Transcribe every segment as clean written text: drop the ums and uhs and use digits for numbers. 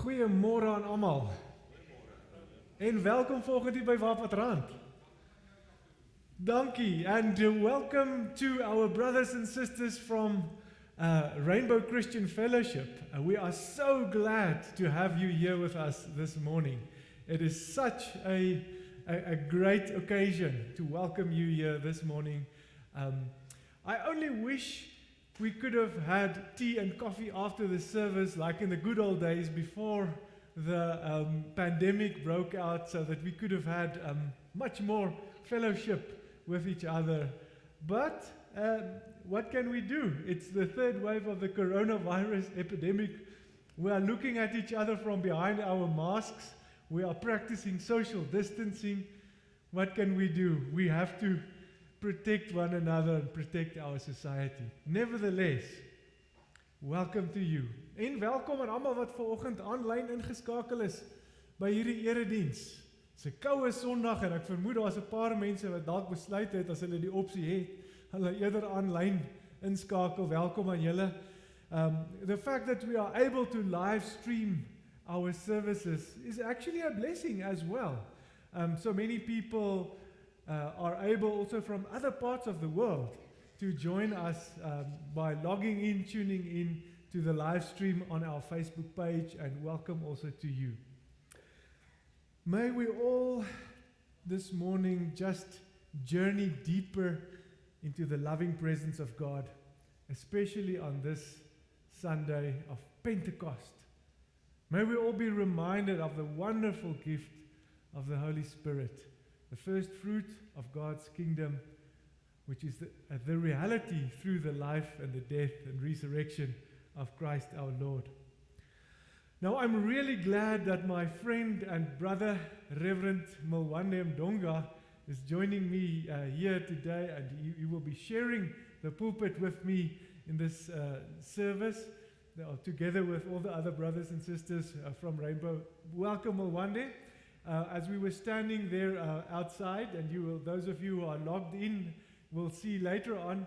Goeiemôre aan almal. En welkom volgende hier by Wapatrand. Dankie and welcome to our brothers and sisters from Rainbow Christian Fellowship. We are so glad to have you here with us this morning. It is such a great occasion to welcome you here this morning. I only wish we could have had tea and coffee after the service like in the good old days before the pandemic broke out, so that we could have had much more fellowship with each other. But what can we do? It's the third wave of the coronavirus epidemic. We are looking at each other from behind our masks. We are practicing social distancing. What can we do? We have to protect one another and protect our society. Nevertheless, welcome to you. En welkom aan almal wat vanoggend aanlyn ingeskakel is by hierdie erediens. Dis 'n koue Sondag en ek vermoed daar's 'n paar mense wat dalk besluit het as hulle die opsie het, hulle eerder aanlyn inskakel. Welkom aan julle. The fact that we are able to live stream our services is actually a blessing as well. So many people are able also from other parts of the world to join us by logging in, tuning in to the live stream on our Facebook page, and welcome also to you. May we all this morning just journey deeper into the loving presence of God, especially on this Sunday of Pentecost. May we all be reminded of the wonderful gift of the Holy Spirit, the first fruit of God's kingdom, which is the reality through the life and the death and resurrection of Christ our Lord. Now, I'm really glad that my friend and brother, Reverend Mwande Mdonga, is joining me here today, and he will be sharing the pulpit with me in this service, together with all the other brothers and sisters from Rainbow. Welcome, Mwande. As we were standing there outside, and those of you who are logged in will see later on,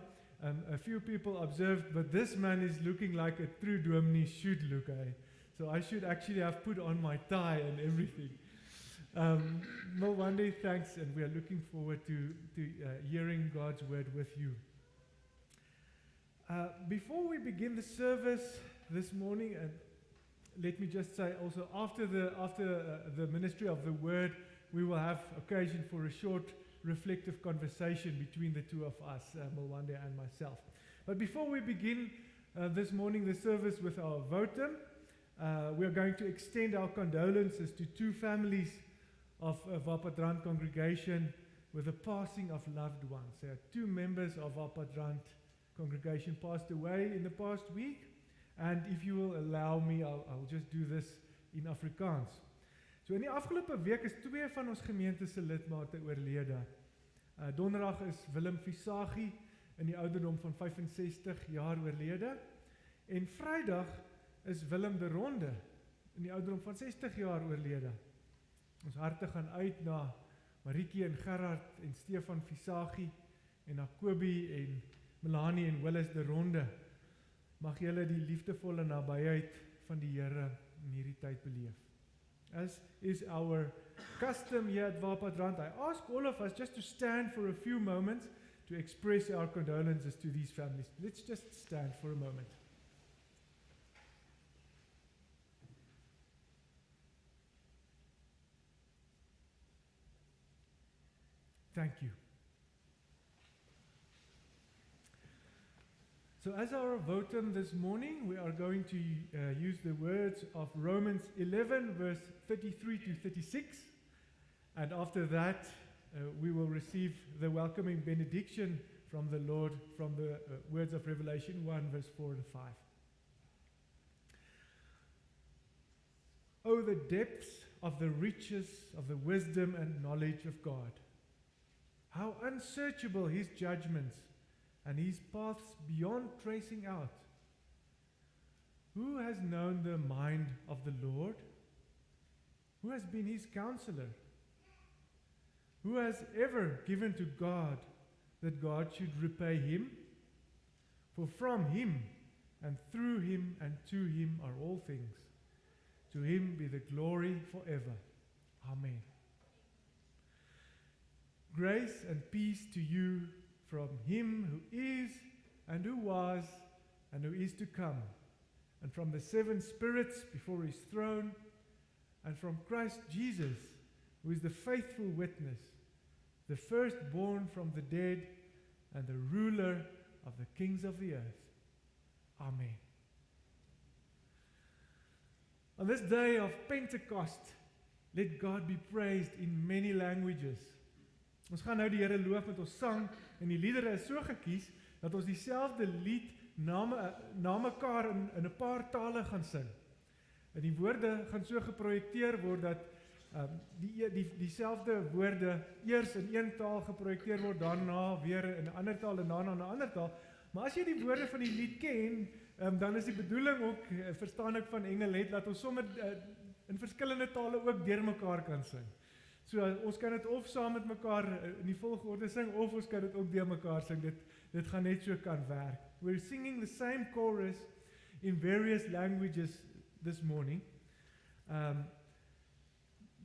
a few people observed, but this man is looking like a true dominee should look. So I should actually have put on my tie and everything. Mwande, thanks, and we are looking forward to hearing God's word with you. Before we begin the service this morning, and let me just say also, after the ministry of the word, we will have occasion for a short reflective conversation between the two of us, Mwande and myself. But before we begin this morning the service with our votum, we are going to extend our condolences to two families of Wapatrand congregation with the passing of loved ones. Two members of Wapatrand congregation passed away in the past week. And if you will allow me, I'll just do this in Afrikaans. So in die afgelope week is twee van ons gemeente se lidmate oorlede. Donderdag is Willem Visagie in die ouderdom van 65 jaar oorlede. En Vrydag is Willem de Ronde in die ouderdom van 60 jaar oorlede. Ons harte gaan uit na Marieke en Gerard en Stefan Visagie en na Kobie en Melanie en Willis de Ronde. Mag julle die liefdevolle nabyheid van die Here in hierdie tyd beleef. As is our custom here at Wapatrand, I ask all of us just to stand for a few moments to express our condolences to these families. Let's just stand for a moment. Thank you. So as our votum this morning, we are going to use the words of Romans 11, verse 33 to 36. And after that, we will receive the welcoming benediction from the Lord from the words of Revelation 1, verse 4 and 5. Oh, the depths of the riches of the wisdom and knowledge of God. How unsearchable His judgments, and His paths beyond tracing out. Who has known the mind of the Lord? Who has been His counselor? Who has ever given to God that God should repay him? For from Him and through Him and to Him are all things. To him be the glory forever. Amen. Grace and peace to you from him who is, and who was, and who is to come, and from the seven spirits before his throne, and from Christ Jesus, who is the faithful witness, the firstborn from the dead, and the ruler of the kings of the earth. Amen. On this day of Pentecost, let God be praised in many languages. Ons gaan nou die Here loof met ons sang, en die liedere is so gekies, dat ons dieselfde lied na mekaar in 'n paar tale gaan sing. En die woorde gaan so geprojekteer word, dat dieselfde woorde eers in een taal geprojekteer word, daarna weer in 'n ander taal, en daarna in 'n ander taal. Maar as jy die woorde van die lied ken, dan is die bedoeling ook, verstaan ek van Engel het, dat ons sommer in verskillende tale ook deur mekaar kan sing. So ons kan dit of saam met mekaar in die volgorde sing, of ons kan dit ook deur mekaar sing. Dit gaan net so kan werk. We're singing the same chorus in various languages this morning,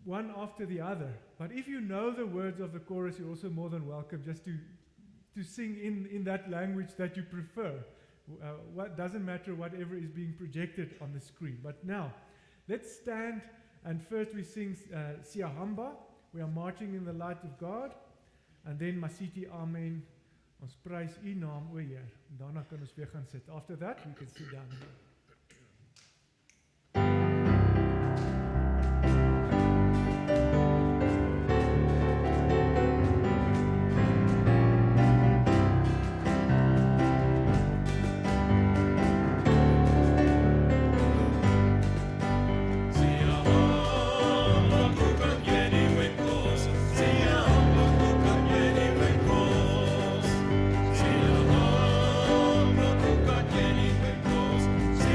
one after the other. But if you know the words of the chorus, you're also more than welcome just to sing in that language that you prefer. What doesn't matter, whatever is being projected on the screen. But now, let's stand, and first we sing Siyahamba. We are marching in the light of God, and then Masiti Amen. Ons prys U naam, o Heer. Daarna kan ons weer gaan sit. After that, we can sit down here. See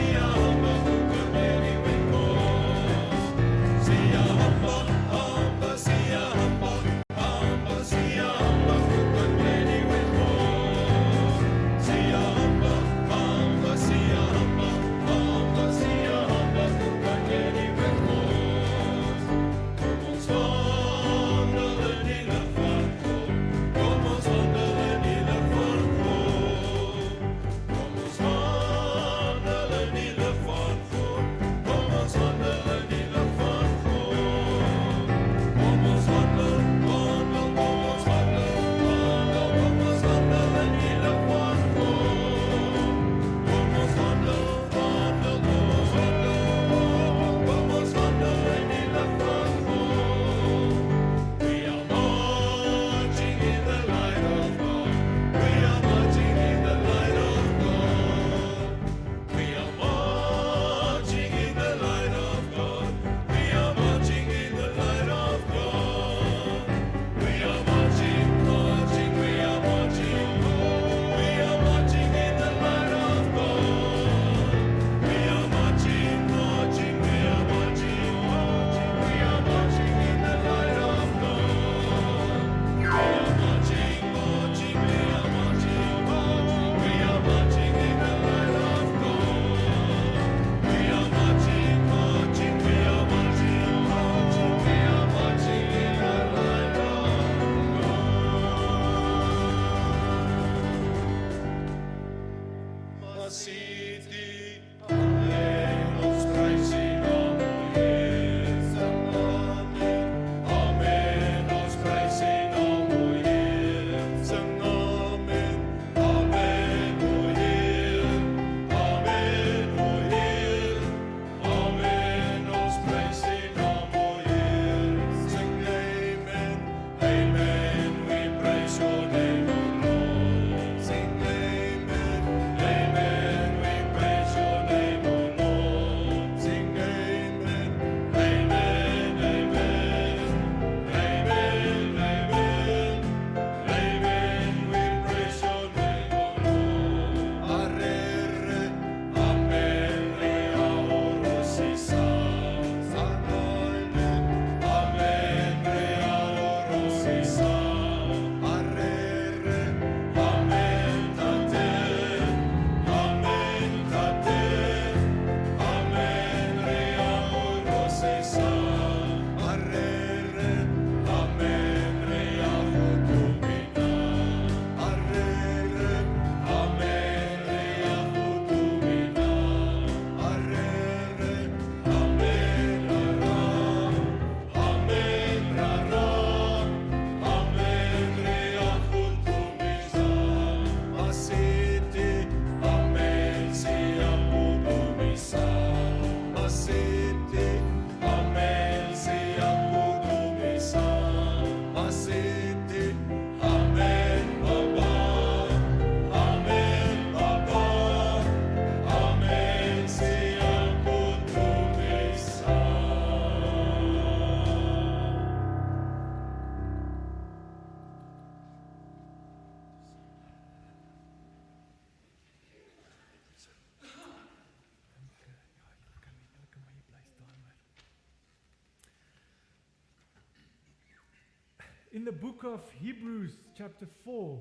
in the book of Hebrews, chapter 4,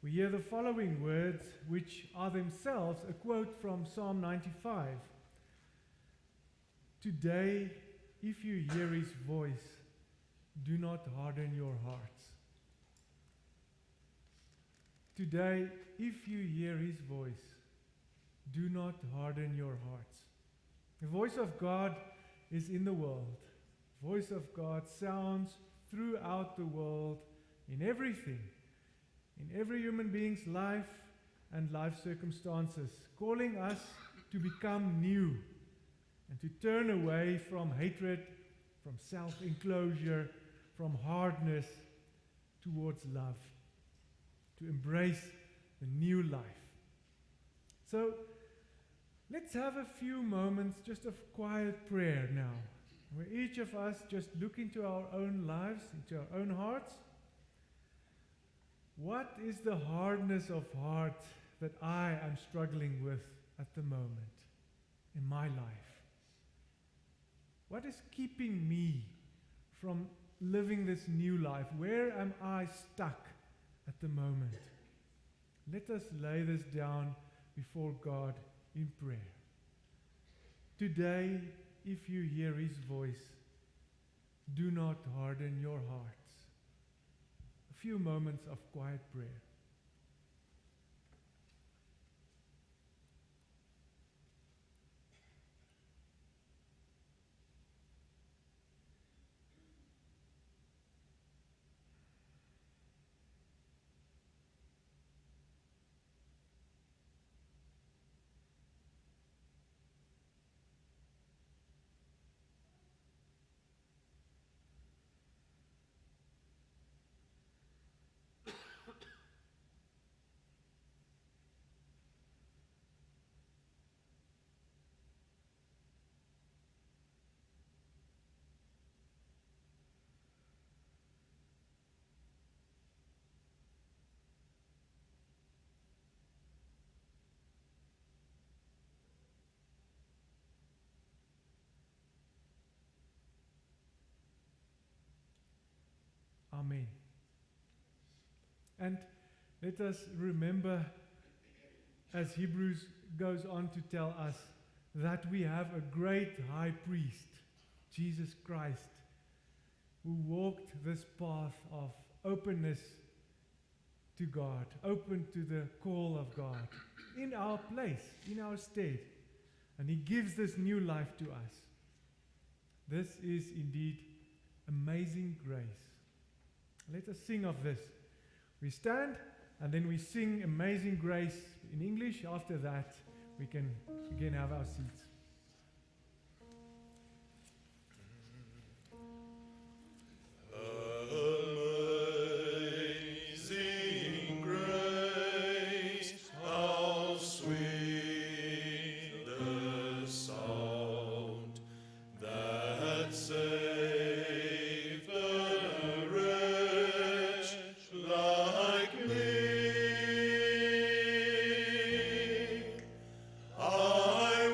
we hear the following words, which are themselves a quote from Psalm 95. Today, if you hear his voice, do not harden your hearts. Today, if you hear his voice, do not harden your hearts. The voice of God is in the world. The voice of God sounds throughout the world, in everything, in every human being's life and life circumstances, calling us to become new and to turn away from hatred, from self-enclosure, from hardness towards love, to embrace the new life. So let's have a few moments just of quiet prayer now, where each of us just look into our own lives, into our own hearts. What is the hardness of heart that I am struggling with at the moment in my life? What is keeping me from living this new life? Where am I stuck at the moment? Let us lay this down before God in prayer. Today, if you hear his voice, do not harden your hearts. A few moments of quiet prayer. Amen. And let us remember, as Hebrews goes on to tell us, that we have a great high priest, Jesus Christ, who walked this path of openness to God, open to the call of God, in our place, in our stead. And he gives this new life to us. This is indeed amazing grace. Let us sing of this. We stand and then we sing Amazing Grace in English. After that, we can again have our seats. Amazing grace, how sweet the sound that saved a wretch like me. I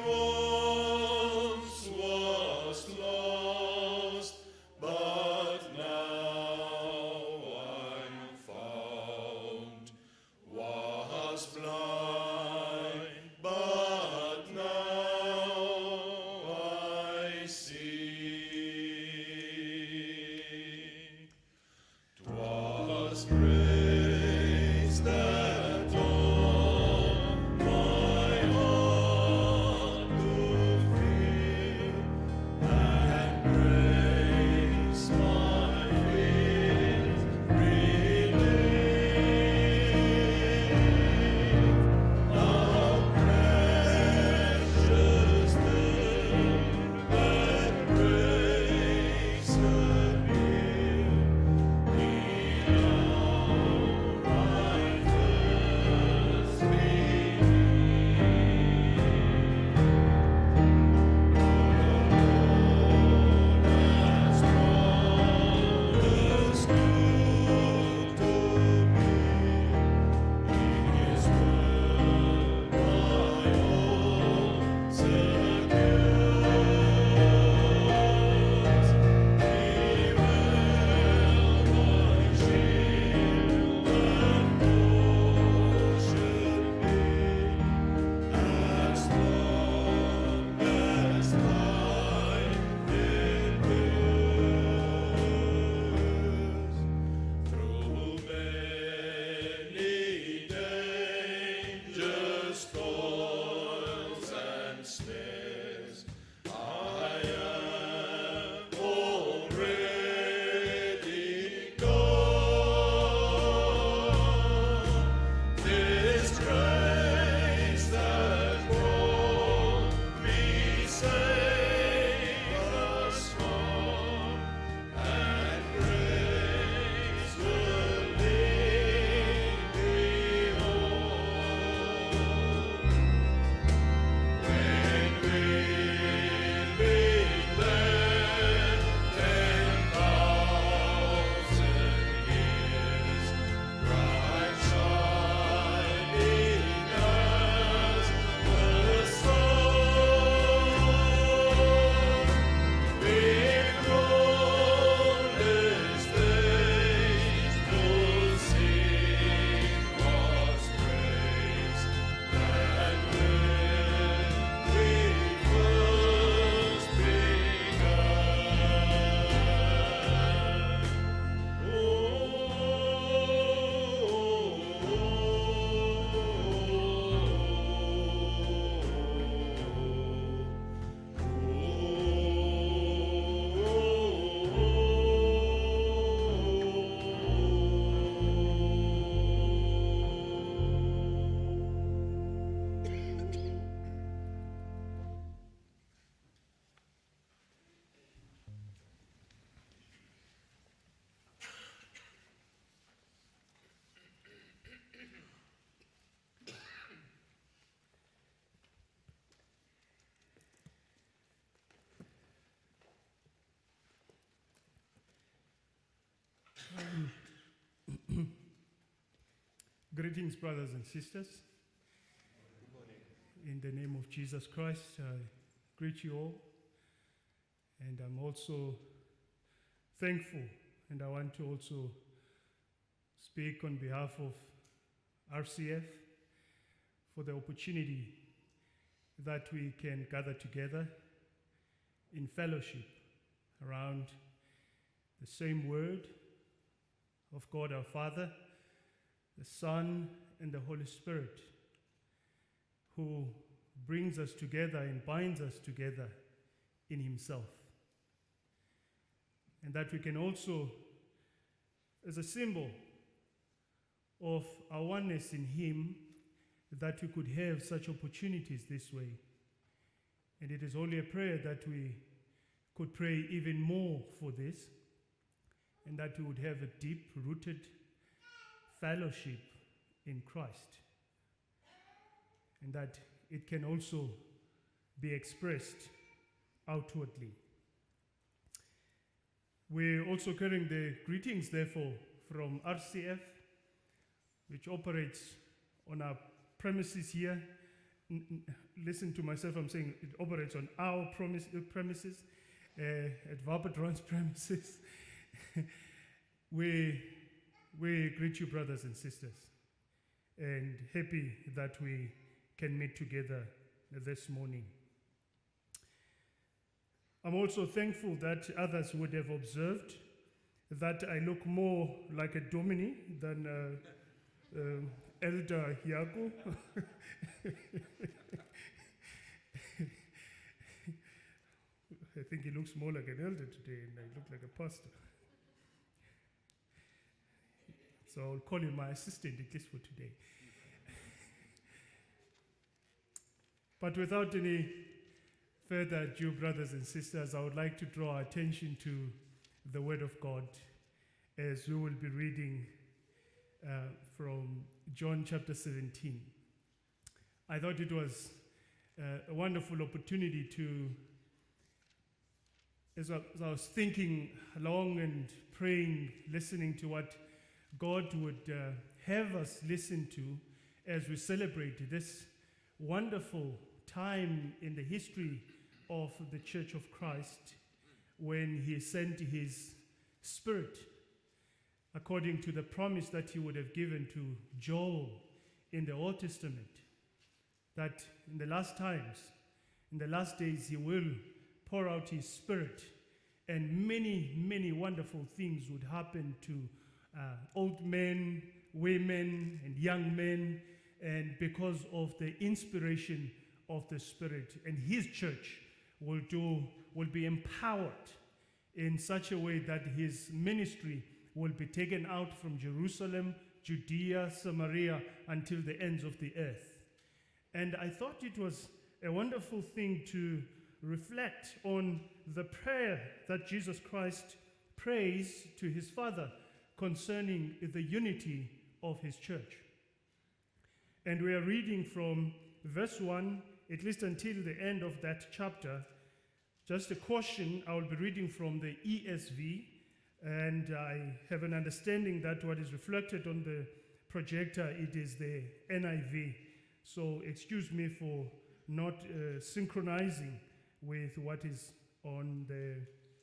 Greetings, brothers and sisters. In the name of Jesus Christ, I greet you all. And I'm also thankful, and I want to also speak on behalf of RCF for the opportunity that we can gather together in fellowship around the same word of God our Father, the Son, and the Holy Spirit, who brings us together and binds us together in Himself. And that we can also, as a symbol of our oneness in Him, that we could have such opportunities this way. And it is only a prayer that we could pray even more for this, and that we would have a deep-rooted fellowship in Christ, and that it can also be expressed outwardly. We're also carrying the greetings, therefore, from RCF, which operates on our premises here. Listen to myself, I'm saying it operates on our premises, at Wapatron's premises. We greet you, brothers and sisters, and happy that we can meet together this morning. I'm also thankful that others would have observed that I look more like a Domini than Elder Hiago. I think he looks more like an elder today, and I look like a pastor. So I'll call him my assistant, at least for today. But without any further ado, brothers and sisters, I would like to draw our attention to the Word of God as we will be reading from John chapter 17. I thought it was a wonderful opportunity to, as I was thinking along and praying, listening to what God would have us listen to as we celebrate this wonderful time in the history of the Church of Christ, when He sent His Spirit according to the promise that He would have given to Joel in the Old Testament, that in the last times, in the last days, He will pour out His Spirit, and many, many wonderful things would happen to old men, women, and young men, and because of the inspiration of the Spirit, and His church will be empowered in such a way that His ministry will be taken out from Jerusalem, Judea, Samaria, until the ends of the earth. And I thought it was a wonderful thing to reflect on the prayer that Jesus Christ prays to His Father concerning the unity of His church. And we are reading from verse 1, at least until the end of that chapter. Just a caution, I will be reading from the ESV, and I have an understanding that what is reflected on the projector, it is the NIV. So excuse me for not synchronizing with what is on the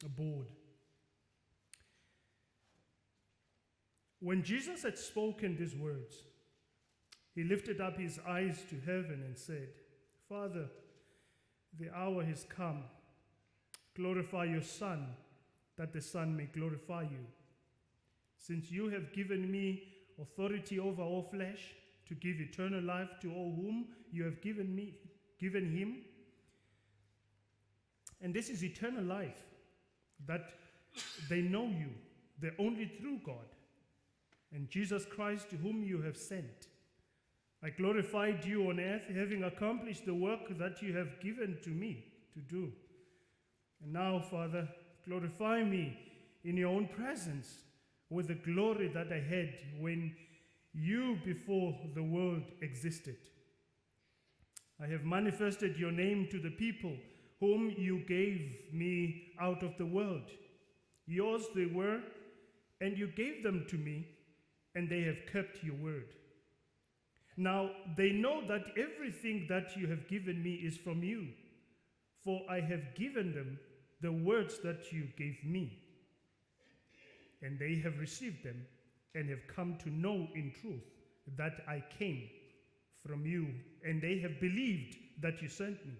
board. When Jesus had spoken these words, He lifted up His eyes to heaven and said, Father, the hour has come. Glorify your Son, that the Son may glorify you. Since you have given me authority over all flesh, to give eternal life to all whom you have given Him. And this is eternal life, that they know you, the only true God, and Jesus Christ, whom you have sent. I glorified you on earth, having accomplished the work that you have given to me to do. And now, Father, glorify me in your own presence with the glory that I had when you before the world existed. I have manifested your name to the people whom you gave me out of the world. Yours they were, and you gave them to me, and they have kept your word. Now they know that everything that you have given me is from you, for I have given them the words that you gave me, and they have received them and have come to know in truth that I came from you, and they have believed that you sent me.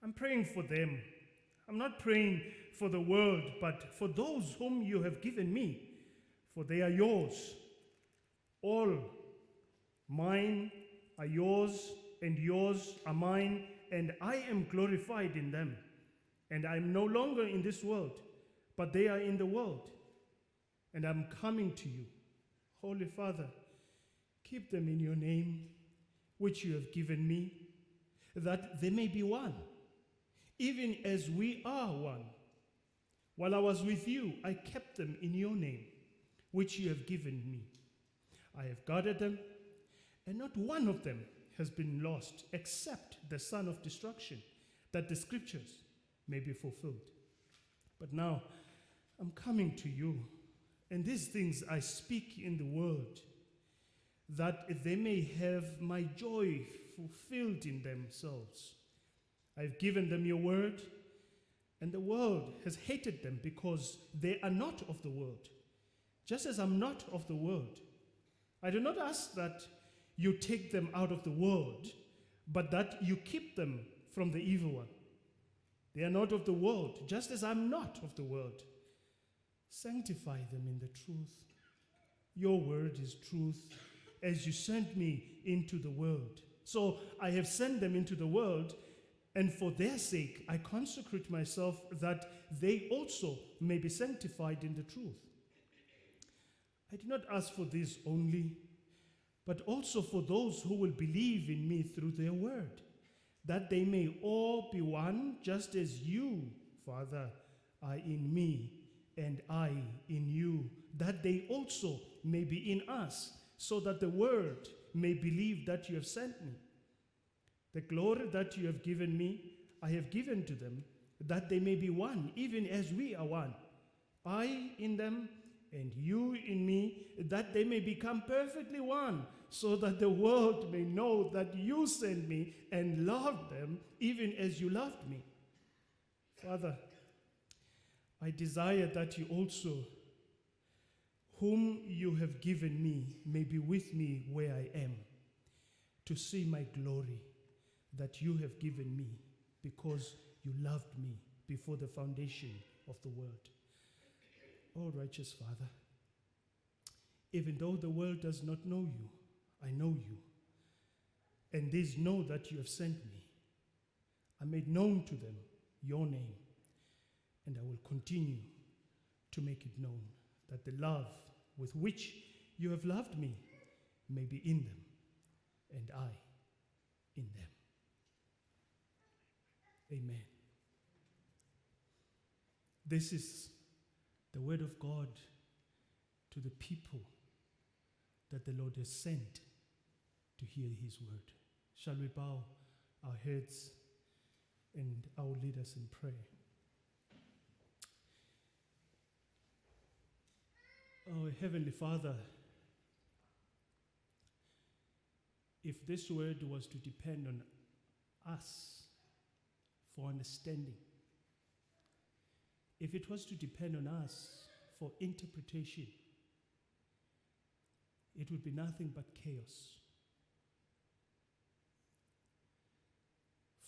I'm praying for them. I'm not praying for the world, but for those whom you have given me, for they are yours. All mine are yours, and yours are mine, and I am glorified in them. And I am no longer in this world, but they are in the world, and I'm coming to you. Holy Father, keep them in your name, which you have given me, that they may be one, even as we are one. While I was with you, I kept them in your name, which you have given me. I have guarded them, and not one of them has been lost, except the son of destruction, that the scriptures may be fulfilled. But now I'm coming to you, and these things I speak in the world, that they may have my joy fulfilled in themselves. I've given them your word, and the world has hated them because they are not of the world, just as I'm not of the world. I do not ask that you take them out of the world, but that you keep them from the evil one. They are not of the world, just as I'm not of the world. Sanctify them in the truth. Your word is truth, as you sent me into the world. So I have sent them into the world, and for their sake I consecrate myself, that they also may be sanctified in the truth. I do not ask for this only, but also for those who will believe in me through their word, that they may all be one, just as you, Father, are in me, and I in you, that they also may be in us, so that the world may believe that you have sent me. The glory that you have given me, I have given to them, that they may be one, even as we are one. I in them, and you in me, that they may become perfectly one, so that the world may know that you sent me and loved them, even as you loved me. Father, I desire that you also, whom you have given me, may be with me where I am, to see my glory that you have given me, because you loved me before the foundation of the world. Oh, righteous Father, even though the world does not know you, I know you, and these know that you have sent me. I made known to them your name, and I will continue to make it known, that the love with which you have loved me may be in them, and I in them. Amen. This is the word of God to the people that the Lord has sent to hear his word. Shall we bow our heads, and I will lead us in prayer. Oh, Heavenly Father, if this word was to depend on us for understanding, if it was to depend on us for interpretation, it would be nothing but chaos.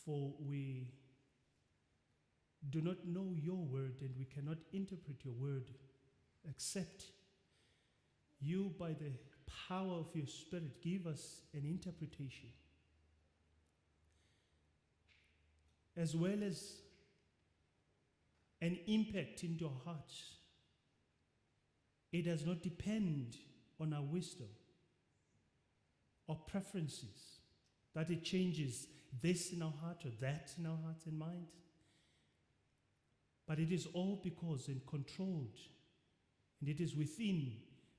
For we do not know your word, and we cannot interpret your word except you, by the power of your Spirit, give us an interpretation, as well as an impact into our hearts. It does not depend on our wisdom or preferences, that it changes this in our heart or that in our hearts and minds. But it is all because and controlled, and it is within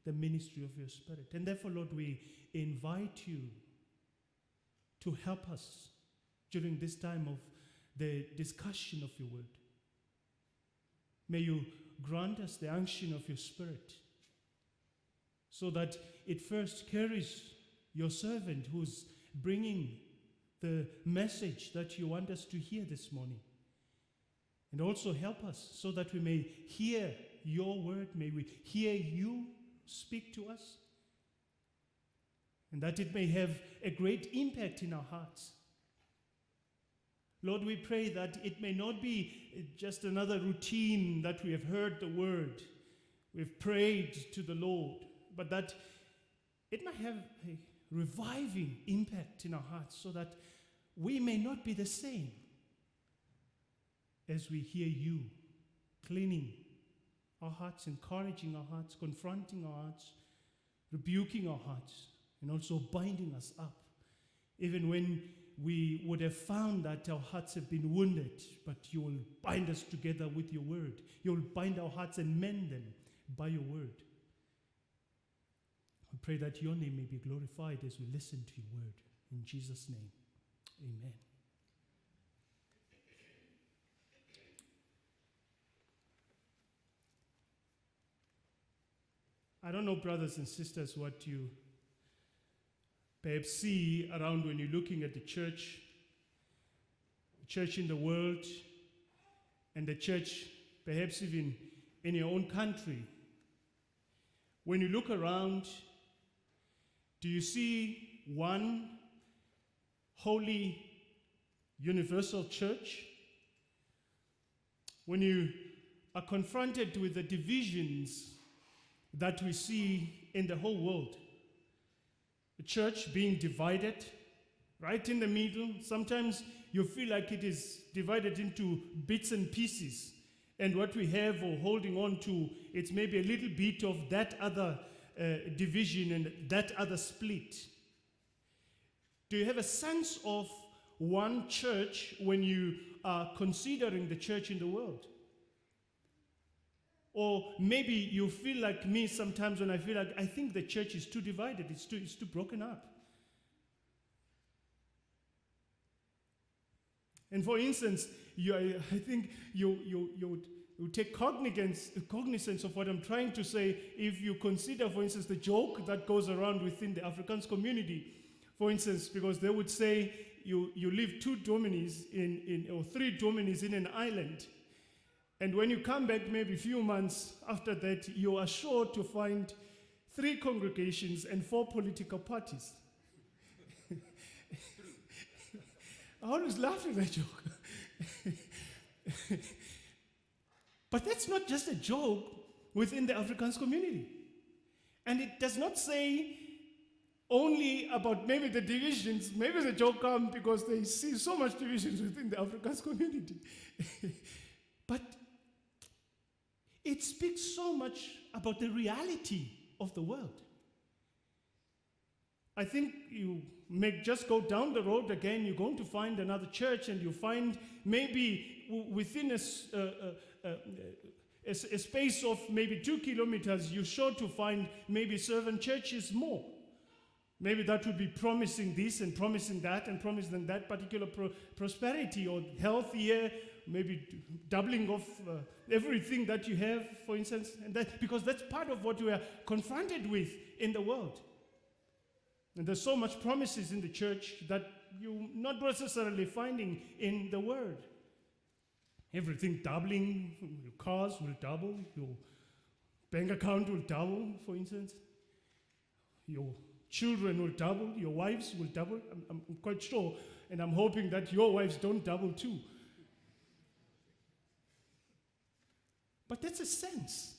the ministry of your Spirit. And therefore, Lord, we invite you to help us during this time of the discussion of your word. May you grant us the unction of your Spirit, so that it first carries your servant who's bringing the message that you want us to hear this morning. And also help us so that we may hear your word, may we hear you speak to us, and that it may have a great impact in our hearts. Lord, we pray that it may not be just another routine that we have heard the word, we've prayed to the Lord, but that it might have a reviving impact in our hearts so that we may not be the same as we hear you cleaning our hearts, encouraging our hearts, confronting our hearts, rebuking our hearts, and also binding us up, even when we would have found that our hearts have been wounded, but you will bind us together with your word. You will bind our hearts and mend them by your word. I pray that your name may be glorified as we listen to your word. In Jesus' name, amen. I don't know, brothers and sisters, what you perhaps see around when you're looking at the church in the world, and the church perhaps even in your own country. When you look around, do you see one holy universal church? When you are confronted with the divisions that we see in the whole world, the church being divided right in the middle, sometimes you feel like it is divided into bits and pieces, and what we have or holding on to, it's maybe a little bit of that other division and that other split. Do you have a sense of one church when you are considering the church in the world? Or maybe you feel like me sometimes when I feel like I think the church is too divided, it's too broken up. And for instance, I think you would take cognizance of what I'm trying to say if you consider, for instance, the joke that goes around within the Afrikaans community. For instance, because they would say you leave 2 dominees or 3 dominees in an island. And when you come back maybe a few months after that, you are sure to find 3 congregations and 4 political parties. I always laugh at that joke. But that's not just a joke within the Afrikaans community. And it does not say only about maybe the divisions. Maybe the joke comes because they see so much divisions within the Afrikaans community. But it speaks so much about the reality of the world. I think you may just go down the road again, you're going to find another church, and you find maybe within a space of maybe 2 kilometers, you're sure to find maybe 7 churches more. Maybe that would be promising this and promising that and promising that particular prosperity or health here, maybe doubling of everything that you have, for instance, and that, because that's part of what we are confronted with in the world. And there's so much promises in the church that you're not necessarily finding in the word. Everything doubling, your cars will double, your bank account will double, for instance. Your children will double, your wives will double. I'm quite sure, and I'm hoping that your wives don't double too. But that's a sense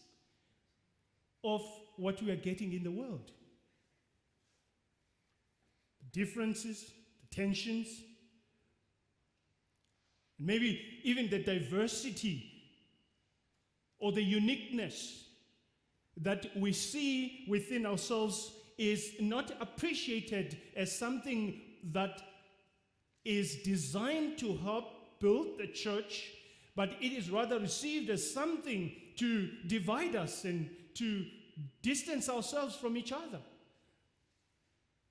of what we are getting in the world. The differences, the tensions, and maybe even the diversity or the uniqueness that we see within ourselves is not appreciated as something that is designed to help build the church, but it is rather received as something to divide us and to distance ourselves from each other.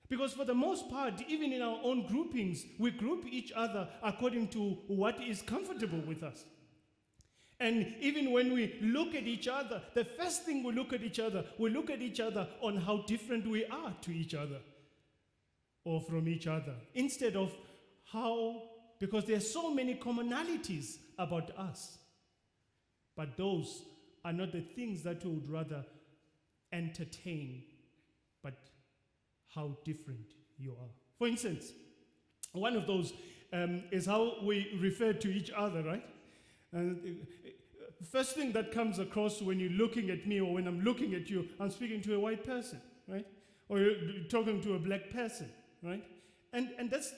Because for the most part, even in our own groupings, we group each other according to what is comfortable with us. And even when we look at each other, the first thing we look at each other on how different we are to each other or from each other, instead of how, because there are so many commonalities about us. But those are not the things that we would rather entertain, but how different you are. For instance, one of those is how we refer to each other, right? First thing that comes across when you're looking at me or when I'm looking at you, I'm speaking to a white person, right? Or you're talking to a black person, right? And that's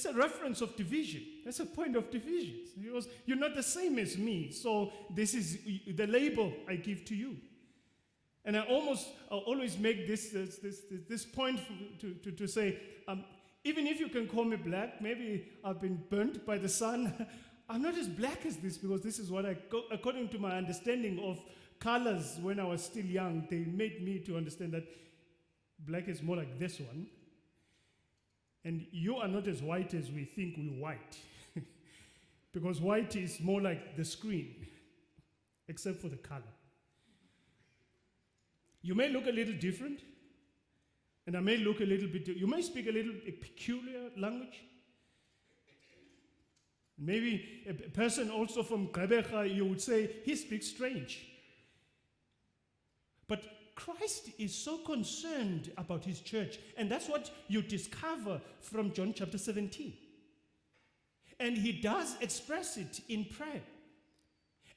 a reference of division. That's a point of division. Because you're not the same as me, so this is the label I give to you. And I always make this point to say, even if you can call me black, maybe I've been burnt by the sun, I'm not as black as this, because this is what according to my understanding of colors when I was still young, they made me to understand that black is more like this one. And you are not as white as we think we're white. Because white is more like the screen, except for the color. You may look a little different, and I may look a little bit, you may speak a peculiar language. Maybe a person also from Gqeberha, you would say, he speaks strange. But Christ is so concerned about his church, and that's what you discover from John chapter 17. And he does express it in prayer.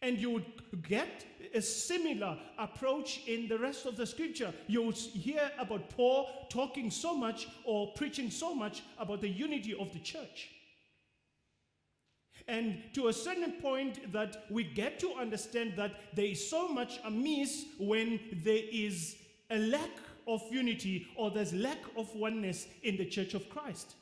And you would get a similar approach in the rest of the scripture. You would hear about Paul talking so much or preaching so much about the unity of the church. And to a certain point that we get to understand that there is so much amiss when there is a lack of unity or there's lack of oneness in the church of Christ.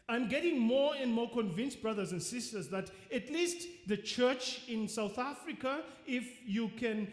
I'm getting more and more convinced, brothers and sisters, that at least the church in South Africa, if you can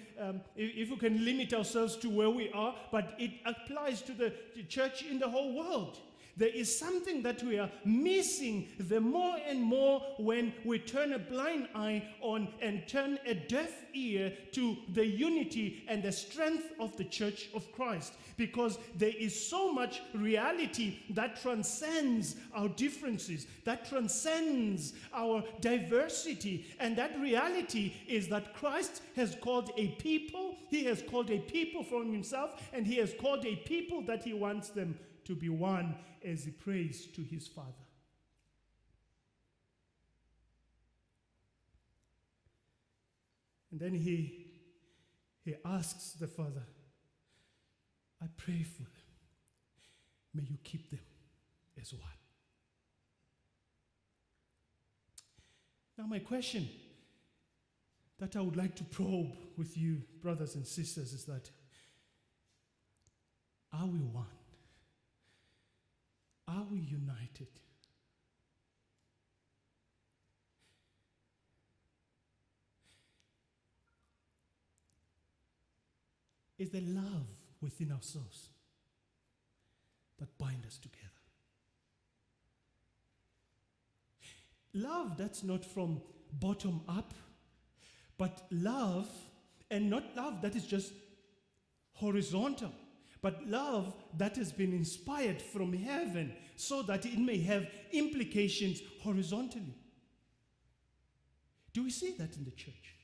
limit ourselves to where we are, but it applies to the church in the whole world. There is something that we are missing the more and more when we turn a blind eye on and turn a deaf ear to the unity and the strength of the church of Christ. Because there is so much reality that transcends our differences, that transcends our diversity. And that reality is that Christ has called a people, he has called a people from himself, and he has called a people that he wants them to be one as he prays to his Father. And then he asks the Father, I pray for them. May you keep them as one. Now my question that I would like to probe with you, brothers and sisters, is that, are we one? Are we united? Is there love within ourselves that binds us together? Love that's not from bottom up, but love, and not love that is just horizontal, but love that has been inspired from heaven so that it may have implications horizontally. Do we see that in the church?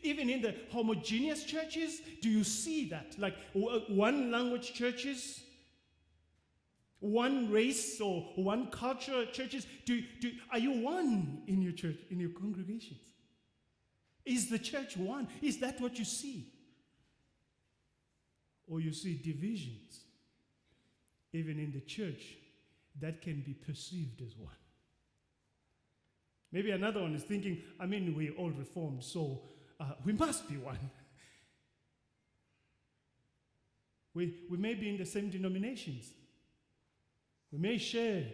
Even in the homogeneous churches, do you see that? Like one language churches, one race or one culture churches, are you one in your church, in your congregations? Is the church one? Is that what you see? Or you see divisions, even in the church, that can be perceived as one. Maybe another one is thinking, we're all reformed, so we must be one. We may be in the same denominations. We may share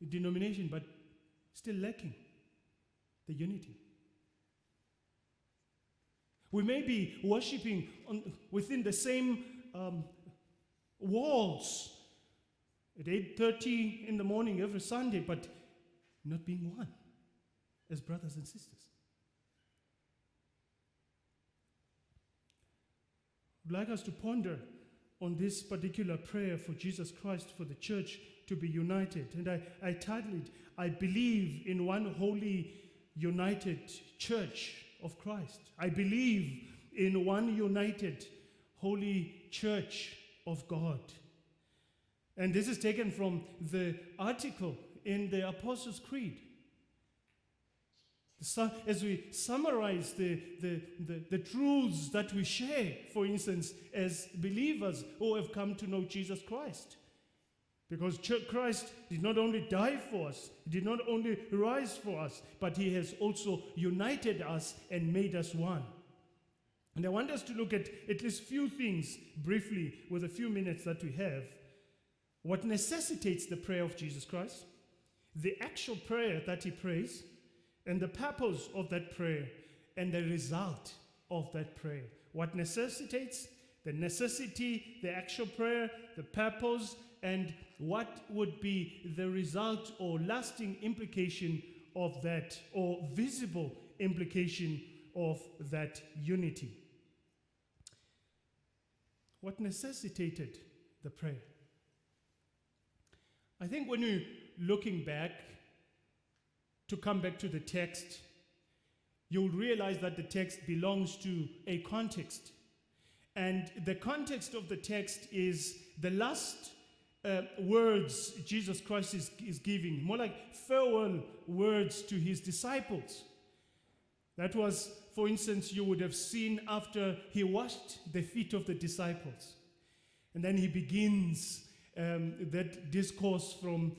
a denomination, but still lacking the unity. We may be worshiping within the same walls at 8:30 in the morning every Sunday, but not being one as brothers and sisters. I'd like us to ponder on this particular prayer for Jesus Christ, for the church to be united. And I titled it, I believe in one holy, united church of Christ. I believe in one united, holy church of God. And this is taken from the article in the Apostles' Creed. As we summarize the truths that we share, for instance, as believers who have come to know Jesus Christ. Because Christ did not only die for us, he did not only rise for us, but he has also united us and made us one. And I want us to look at least few things briefly with a few minutes that we have. What necessitates the prayer of Jesus Christ, the actual prayer that he prays, and the purpose of that prayer, and the result of that prayer. What necessitates, the necessity, the actual prayer, the purpose, and what would be the result or lasting implication of that, or visible implication of that unity. What necessitated the prayer? I think when you're looking back, to come back to the text, you'll realize that the text belongs to a context. And the context of the text is the last words Jesus Christ is giving, more like farewell words to his disciples. That was, for instance, you would have seen after he washed the feet of the disciples. And then he begins that discourse from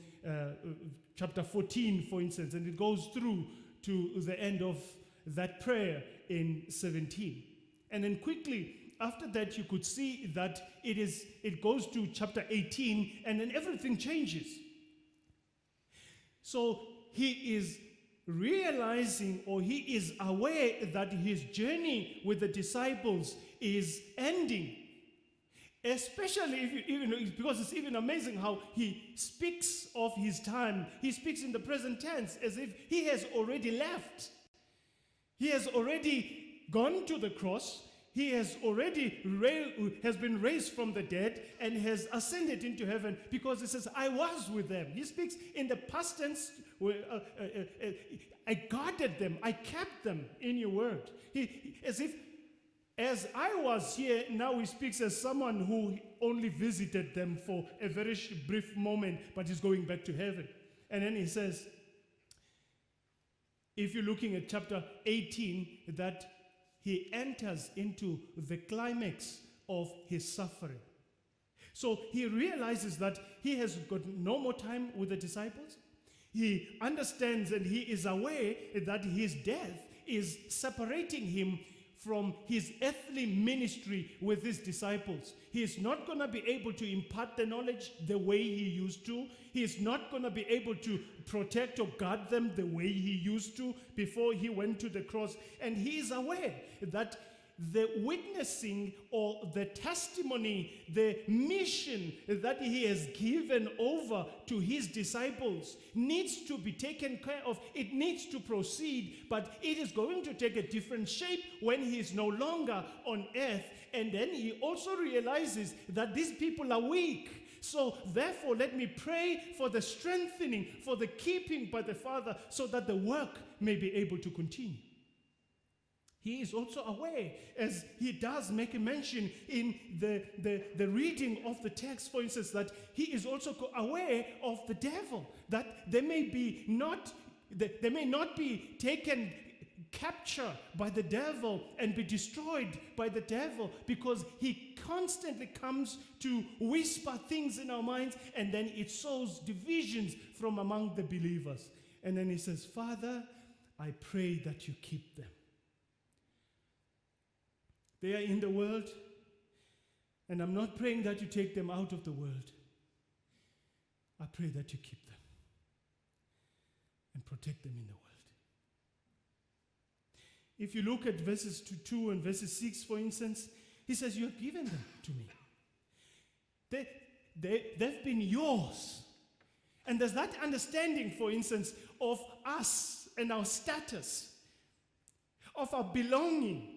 chapter 14, for instance, and it goes through to the end of that prayer in 17. And then quickly after that, you could see that it goes to chapter 18, and then everything changes. So he is realizing, or he is aware that his journey with the disciples is ending. Especially because it's even amazing how he speaks of his time. He speaks in the present tense as if he has already left. He has already gone to the cross. He has already has been raised from the dead and has ascended into heaven, because he says, I was with them. He speaks in the past tense. I guarded them. I kept them in your word. As if, as I was here, now he speaks as someone who only visited them for a very brief moment, but is going back to heaven. And then he says, if you're looking at chapter 18, that he enters into the climax of his suffering. So he realizes that he has got no more time with the disciples. He understands and he is aware that his death is separating him from his earthly ministry with his disciples. He is not going to be able to impart the knowledge the way he used to. He is not going to be able to protect or guard them the way he used to before he went to the cross. And he is aware that the witnessing or the testimony, the mission that he has given over to his disciples needs to be taken care of. It needs to proceed, but it is going to take a different shape when he is no longer on earth. And then he also realizes that these people are weak. So therefore, let me pray for the strengthening, for the keeping by the Father, so that the work may be able to continue. He is also aware, as he does make a mention in the reading of the text, for instance, that he is also aware of the devil, that they may not be taken capture by the devil and be destroyed by the devil, because he constantly comes to whisper things in our minds, and then it sows divisions from among the believers. And then he says, Father, I pray that you keep them. They are in the world, and I'm not praying that you take them out of the world. I pray that you keep them and protect them in the world. If you look at verses 2 and verses 6, for instance, he says, you have given them to me. they've been yours. And there's that understanding, for instance, of us and our status, of our belonging.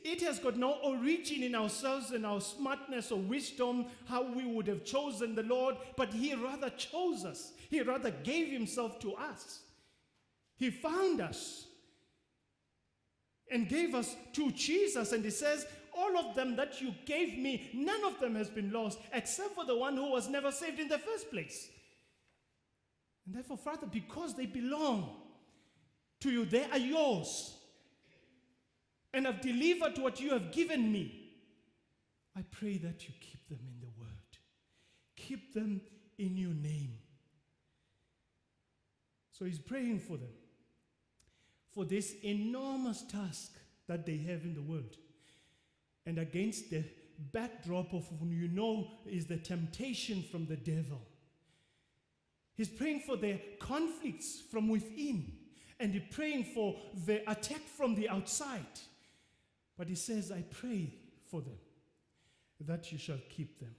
It has got no origin in ourselves and our smartness or wisdom, how we would have chosen the Lord, but He rather chose us. He rather gave Himself to us. He found us and gave us to Jesus. And He says, all of them that you gave me, none of them has been lost, except for the one who was never saved in the first place. And therefore, Father, because they belong to you, they are yours. And I've delivered what you have given me. I pray that you keep them in the word. Keep them in your name. So he's praying for them, for this enormous task that they have in the world. And against the backdrop of, is the temptation from the devil. He's praying for their conflicts from within. And he's praying for the attack from the outside. But he says, I pray for them, that you shall keep them.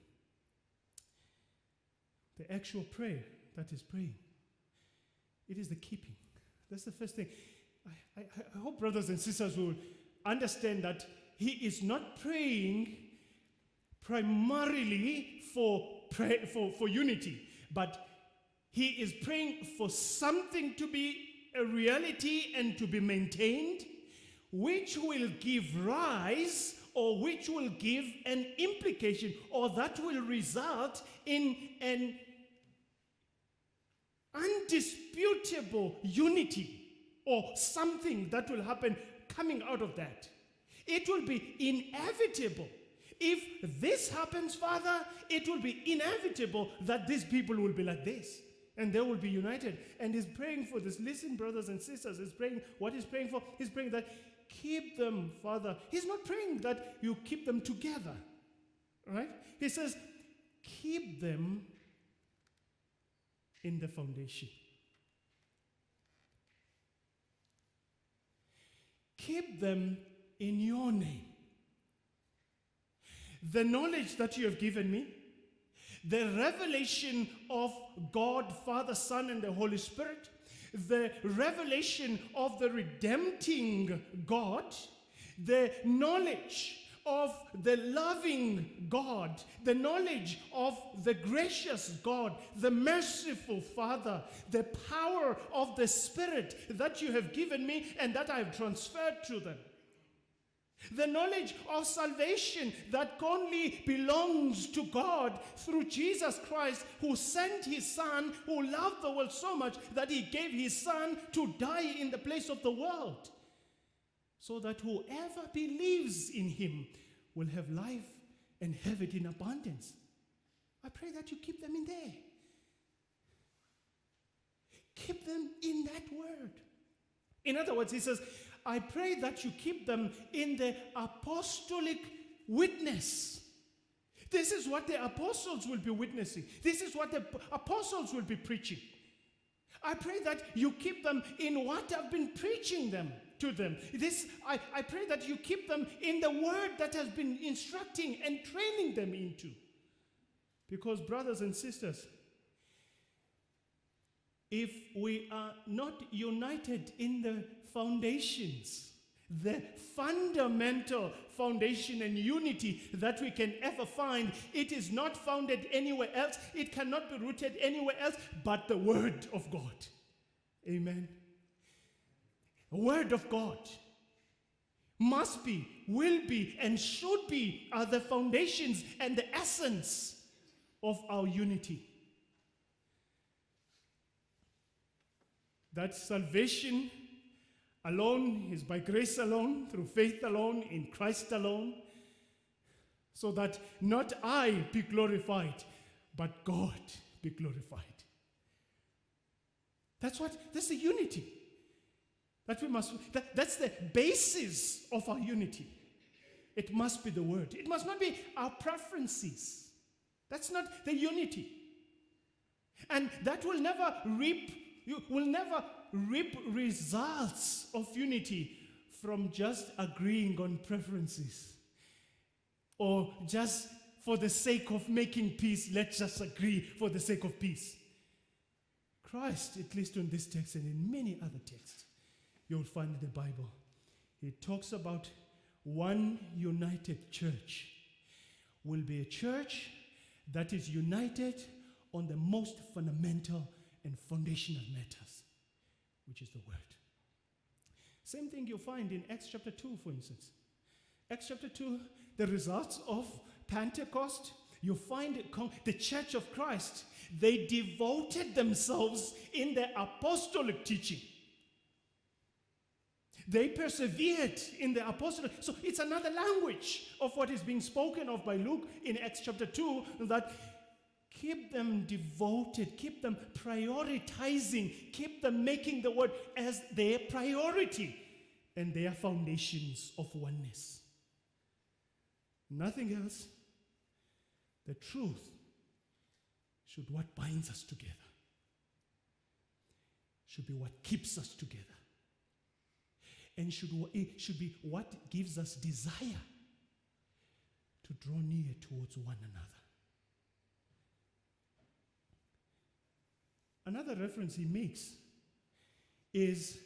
The actual prayer that he's praying, it is the keeping. That's the first thing. I hope brothers and sisters will understand that he is not praying primarily for unity, but he is praying for something to be a reality and to be maintained, which will give rise or which will give an implication or that will result in an undisputable unity or something that will happen coming out of that. It will be inevitable. If this happens, Father, it will be inevitable that these people will be like this. And they will be united. And he's praying for this. Listen, brothers and sisters, he's praying. What he's praying for? He's praying that keep them, Father. He's not praying that you keep them together. Right? He says, keep them in the foundation. Keep them in your name. The knowledge that you have given me, the revelation of God, Father, Son, and the Holy Spirit, the revelation of the redempting God, the knowledge of the loving God, the knowledge of the gracious God, the merciful Father, the power of the Spirit that you have given me and that I have transferred to them. The knowledge of salvation that only belongs to God through Jesus Christ, who sent his Son, who loved the world so much that he gave his Son to die in the place of the world, so that whoever believes in him will have life and have it in abundance. I pray that you keep them in there. Keep them in that word. In other words, he says, I pray that you keep them in the apostolic witness. This is what the apostles will be witnessing. This is what the apostles will be preaching. I pray that you keep them in what I've been preaching them to them. I pray that you keep them in the word that has been instructing and training them into. Because, brothers and sisters, if we are not united in the foundations, the fundamental foundation and unity that we can ever find, it is not founded anywhere else. It cannot be rooted anywhere else but the Word of God. Amen. The Word of God must be, will be, and should be are the foundations and the essence of our unity. That salvation alone is by grace alone, through faith alone, in Christ alone, so that not I be glorified, but God be glorified. That's the unity that we must, that's the basis of our unity. It must be the word. It must not be our preferences. That's not the unity. And that will never reap, you will never reap results of unity from just agreeing on preferences or just for the sake of making peace, let's just agree for the sake of peace. Christ, at least in this text and in many other texts you'll find in the Bible, he talks about one united church will be a church that is united on the most fundamental and foundational matters, which is the word. Same thing you'll find in Acts chapter 2, for instance. Acts chapter 2, the results of Pentecost, you find the church of Christ, they devoted themselves in their apostolic teaching. They persevered in the apostolic. So it's another language of what is being spoken of by Luke in Acts chapter 2, that keep them devoted, keep them prioritizing, keep them making the word as their priority and their foundations of oneness. Nothing else. The truth should what binds us together. Should be what keeps us together. And it should be what gives us desire to draw near towards one another. Another reference he makes is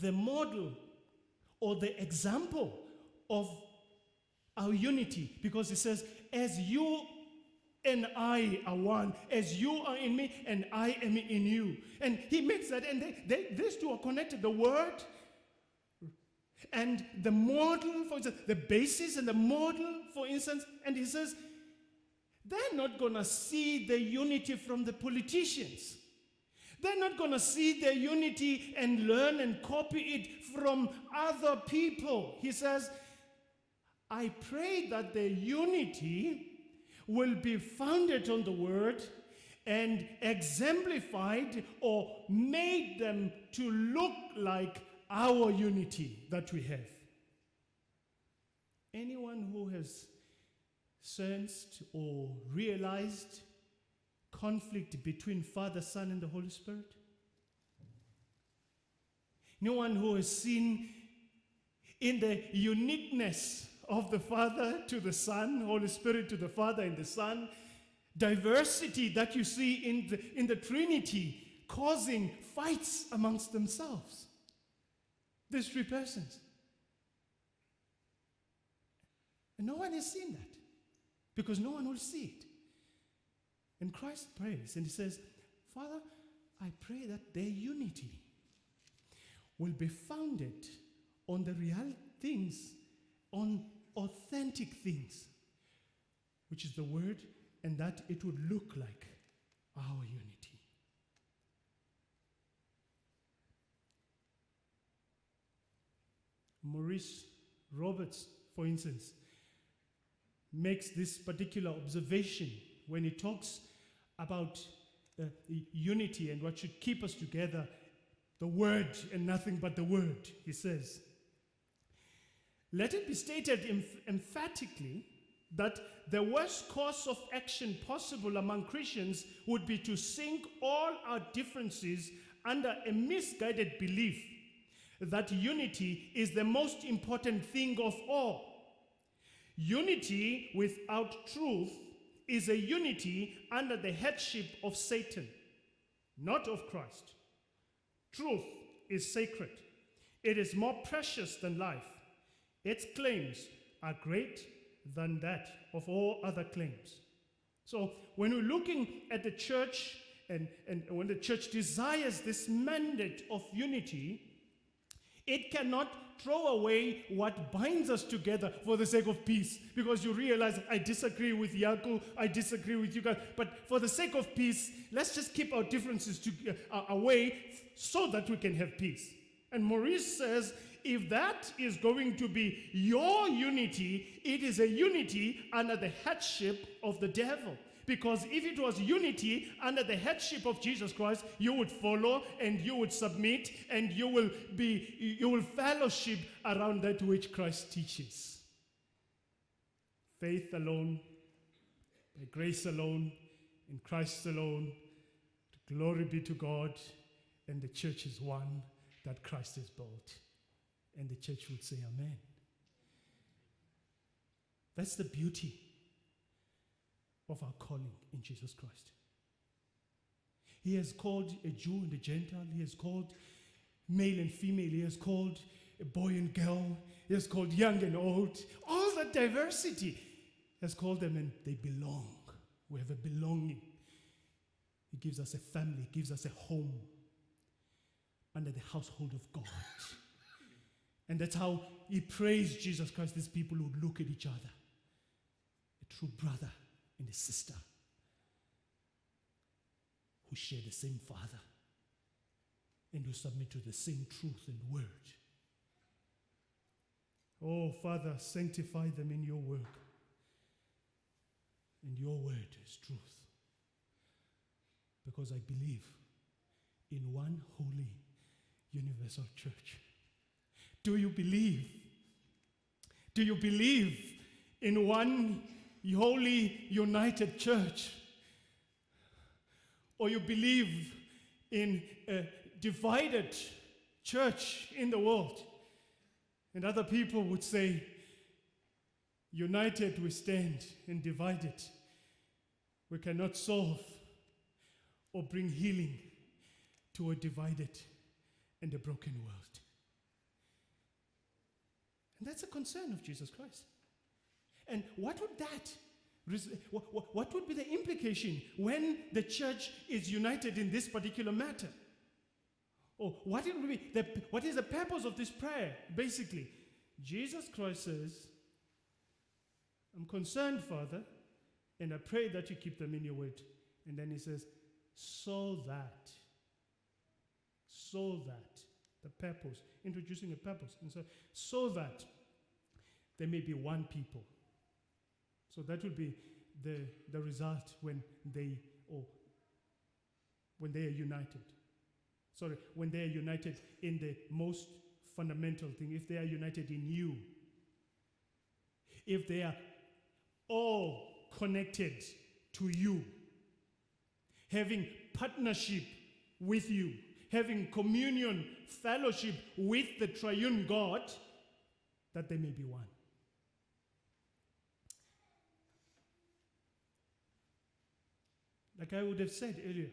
the model or the example of our unity, because he says, as you and I are one, as you are in me and I am in you. And he makes that, and these two are connected. The word and the model, for instance, the basis and the model, for instance, and he says, they're not going to see the unity from the politicians. They're not going to see the unity and learn and copy it from other people. He says, I pray that the unity will be founded on the word and exemplified or made them to look like our unity that we have. Anyone who has sensed or realized conflict between Father, Son, and the Holy Spirit? No one who has seen in the uniqueness of the Father to the Son, Holy Spirit to the Father and the Son, diversity that you see in the Trinity causing fights amongst themselves. These three persons. And no one has seen that because no one will see it. And Christ prays and he says, Father, I pray that their unity will be founded on the real things, on authentic things, which is the word, and that it would look like our unity. Maurice Roberts, for instance, makes this particular observation when he talks about unity and what should keep us together, the word and nothing but the word. He says, let it be stated emphatically that the worst course of action possible among Christians would be to sink all our differences under a misguided belief that unity is the most important thing of all. Unity without truth is a unity under the headship of Satan, not of Christ. Truth is sacred. It is more precious than life. Its claims are greater than that of all other claims. So when we're looking at the church and when the church desires this mandate of unity, it cannot throw away what binds us together for the sake of peace. Because you realize, I disagree with Yaku, I disagree with you guys, but for the sake of peace, let's just keep our differences away so that we can have peace. And Maurice says, if that is going to be your unity, it is a unity under the headship of the devil. Because if it was unity under the headship of Jesus Christ, you would follow and you would submit and you will fellowship around that which Christ teaches. Faith alone, by grace alone, in Christ alone, glory be to God, and the church is one that Christ has built. And the church would say amen. That's the beauty of our calling in Jesus Christ. He has called a Jew and a Gentile. He has called male and female. He has called a boy and girl. He has called young and old. All that diversity. He has called them, and they belong. We have a belonging. He gives us a family. He gives us a home under the household of God. And that's how he praised Jesus Christ. These people would look at each other. A true brother and a sister who share the same Father and who submit to the same truth and word. Oh, Father, sanctify them in your word. And your word is truth. Because I believe in one holy universal church. Do you believe? Do you believe in one holy united church? Or you believe in a divided church in the world? And other people would say, united we stand, and divided we cannot solve or bring healing to a divided and a broken world. And that's a concern of Jesus Christ. And what would what would be the implication when the church is united in this particular matter? Or what is the purpose of this prayer? Basically, Jesus Christ says, I'm concerned, Father, and I pray that you keep them in your word. And then he says, so that, the purpose, introducing a purpose. And so that there may be one people. So that will be the result when they are united. Sorry, when they are united in the most fundamental thing. If they are united in you. If they are all connected to you. Having partnership with you. Having communion, fellowship with the triune God, that they may be one. Like I would have said earlier,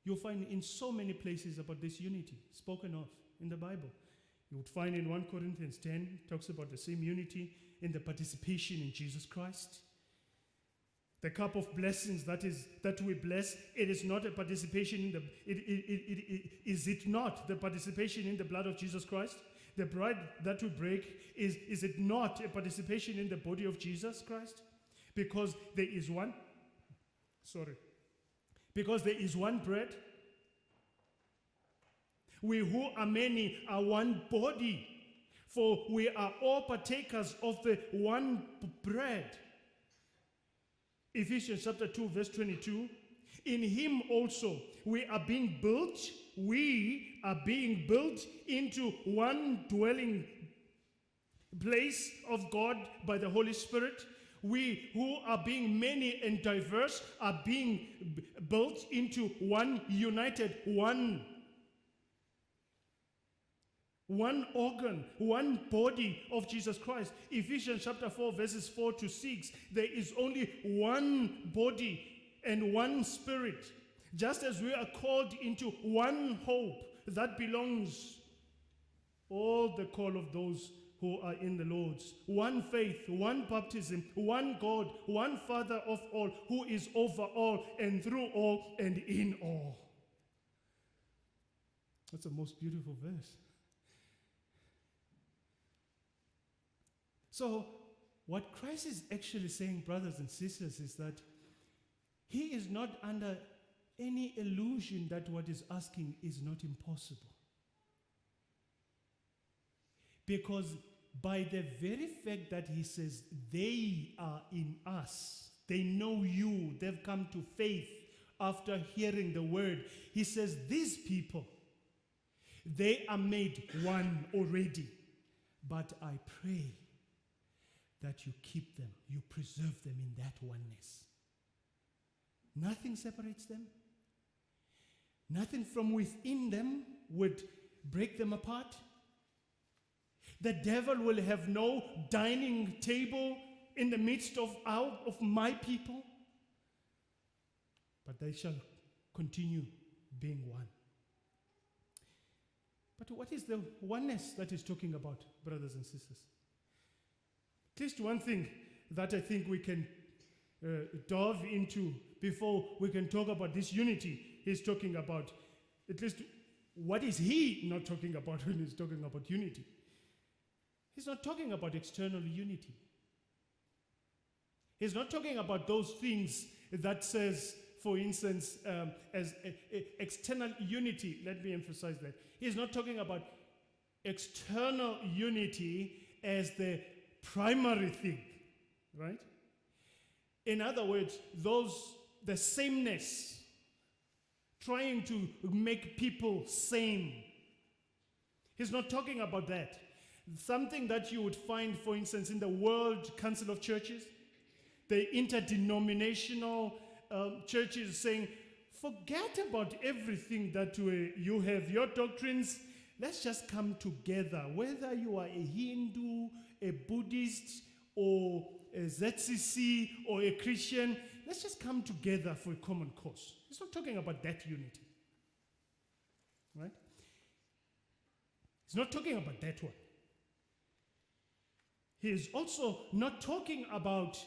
you'll find in so many places about this unity spoken of in the Bible. You would find in 1 Corinthians 10, talks about the same unity in the participation in Jesus Christ. The cup of blessings that we bless, it is not a participation in the, is it not the participation in the blood of Jesus Christ? The bread that we break, is it not a participation in the body of Jesus Christ? Because there is one bread. We who are many are one body, for we are all partakers of the one bread. Ephesians chapter 2, verse 22. In him also we are being built into one dwelling place of God by the Holy Spirit. We who are being many and diverse are being built into one united, one organ, one body of Jesus Christ. Ephesians chapter 4, verses 4 to 6. There is only one body and one spirit. Just as we are called into one hope that belongs all the call of those who are in the Lord's. One faith, one baptism, one God, one Father of all, who is over all and through all and in all. That's the most beautiful verse. So, what Christ is actually saying, brothers and sisters, is that he is not under any illusion that what he's asking is not impossible. Because by the very fact that he says they are in us, they know you, they've come to faith after hearing the word. He says these people, they are made one already. But I pray that you keep them, you preserve them in that oneness. Nothing separates them. Nothing from within them would break them apart. The devil will have no dining table in the midst of my people, but they shall continue being one. But what is the oneness that he's talking about, brothers and sisters? At least one thing that I think we can dive into before we can talk about this unity he's talking about. At least what is he not talking about when he's talking about unity? He's not talking about external unity. He's not talking about those things that says, for instance, as external unity. Let me emphasize that. He's not talking about external unity as the primary thing, right? In other words, the sameness, trying to make people same. He's not talking about that. Something that you would find, for instance, in the World Council of Churches, the interdenominational churches saying, forget about everything that you have, your doctrines, let's just come together. Whether you are a Hindu, a Buddhist, or a ZCC, or a Christian, let's just come together for a common cause. He's not talking about that unity. Right? He's not talking about that one. He is also not talking about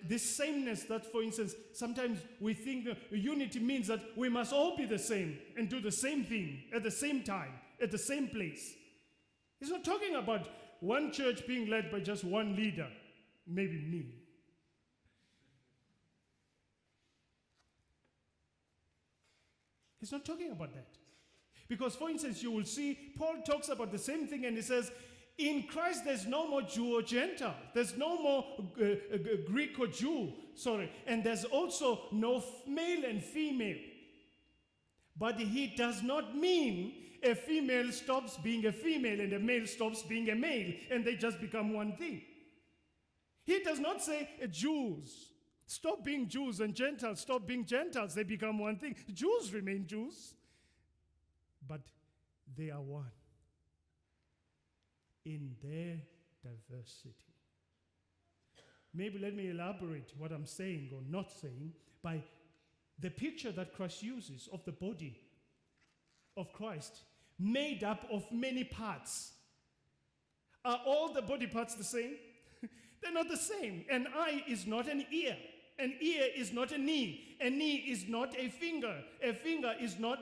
this sameness that, for instance, sometimes we think unity means that we must all be the same and do the same thing at the same time, at the same place. He's not talking about one church being led by just one leader, maybe me. He's not talking about that. Because, for instance, you will see Paul talks about the same thing and he says, in Christ there's no more Jew or Gentile. There's no more Greek or Jew, and there's also no male and female. But he does not mean a female stops being a female and a male stops being a male and they just become one thing. He does not say Jews stop being Jews and Gentiles stop being Gentiles, they become one thing. Jews remain Jews, but they are one in their diversity. Maybe let me elaborate what I'm saying or not saying by the picture that Christ uses of the body of Christ, made up of many parts. Are all the body parts the same? They're not the same. An eye is not an ear. An ear is not a knee. A knee is not a finger. A finger is not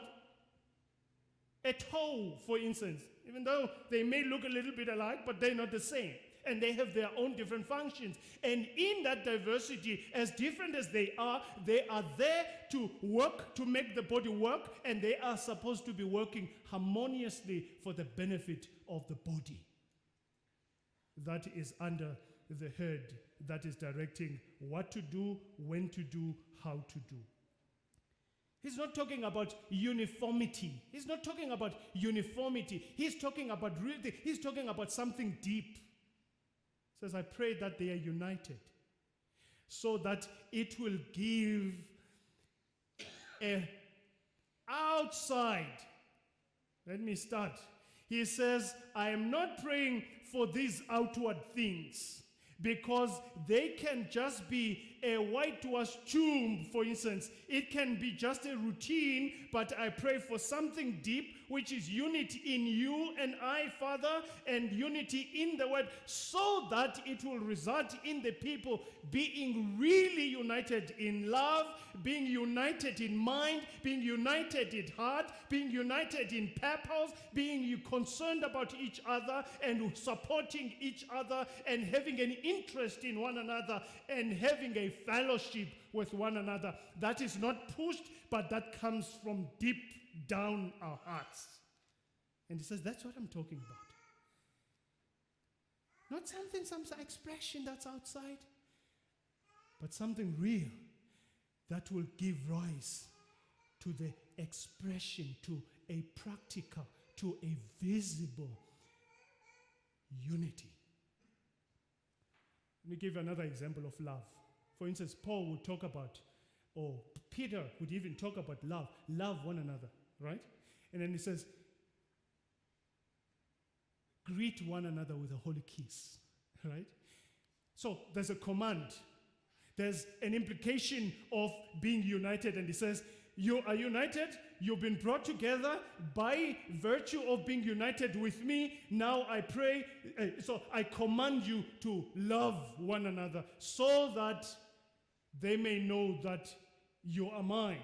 a toe, for instance. Even though they may look a little bit alike, but they're not the same. And they have their own different functions. And in that diversity, as different as they are there to work, to make the body work, and they are supposed to be working harmoniously for the benefit of the body. That is under the head that is directing what to do, when to do, how to do. He's not talking about uniformity. He's not talking about uniformity. He's talking about he's talking about something deep. He says, I pray that they are united so that it will give a outside. Let me start. He says, I am not praying for these outward things because they can just be a whitewashed tomb, for instance. It can be just a routine, but I pray for something deep, which is unity in you and I, Father, and unity in the Word, so that it will result in the people being really united in love, being united in mind, being united in heart, being united in purpose, being concerned about each other and supporting each other and having an interest in one another and having a fellowship with one another. That is not pushed, but that comes from deep down our hearts. And he says, that's what I'm talking about. Not some expression that's outside, but something real that will give rise to the expression, to a practical, to a visible unity. Let me give you another example of love. For instance, Paul would talk about, or Peter would even talk about love. Love one another, right? And then he says, greet one another with a holy kiss, right? So there's a command. There's an implication of being united, and he says, you are united, you've been brought together by virtue of being united with me. Now I pray, so I command you to love one another so that they may know that you are mine.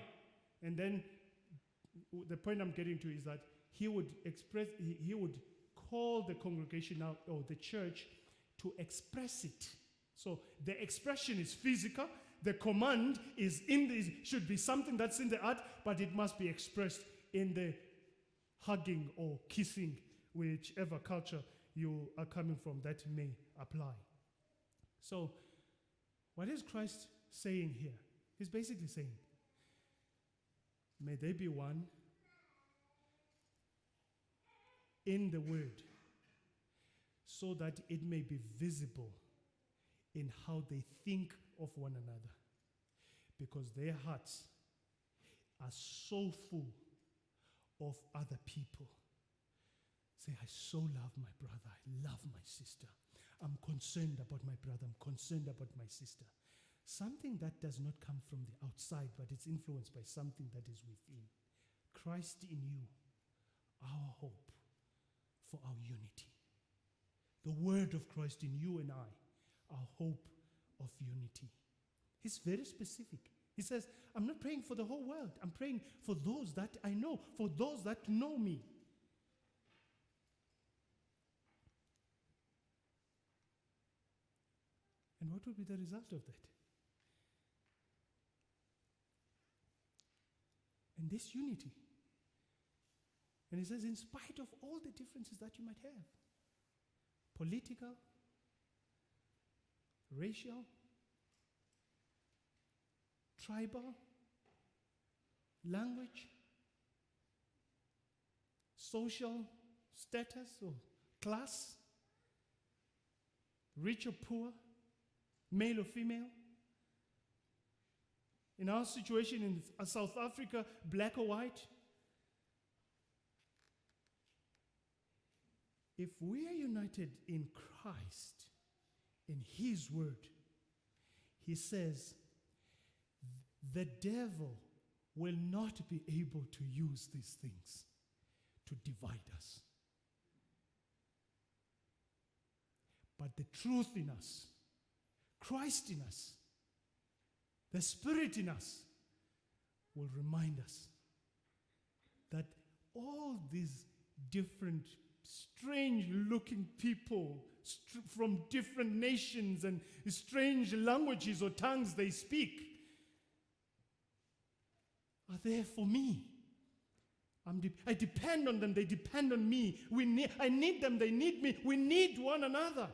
And then the point I'm getting to is that he would call the congregation out, or the church, to express it. So the expression is physical. The command is should be something that's in the heart, but it must be expressed in the hugging or kissing, whichever culture you are coming from, that may apply. So what is Christ saying here? He's basically saying, may they be one in the word, so that it may be visible in how they think of one another, because their hearts are so full of other people. Say, I so love my brother, I love my sister. I'm concerned about my brother, I'm concerned about my sister. Something that does not come from the outside, but it's influenced by something that is within. Christ in you, our hope for our unity. The word of Christ in you and I, our hope of unity. He's very specific. He says, I'm not praying for the whole world. I'm praying for those that I know, for those that know me. And what will be the result of that? And this unity. And he says, in spite of all the differences that you might have, political, racial, tribal, language, social status or class, rich or poor, male or female. In our situation in South Africa, black or white, if we are united in Christ, in His word, He says, the devil will not be able to use these things to divide us. But the truth in us, Christ in us, the Spirit in us, will remind us that all these different strange-looking people from different nations and strange languages or tongues they speak are there for me. I depend on them, they depend on me. I need them, they need me. We need one another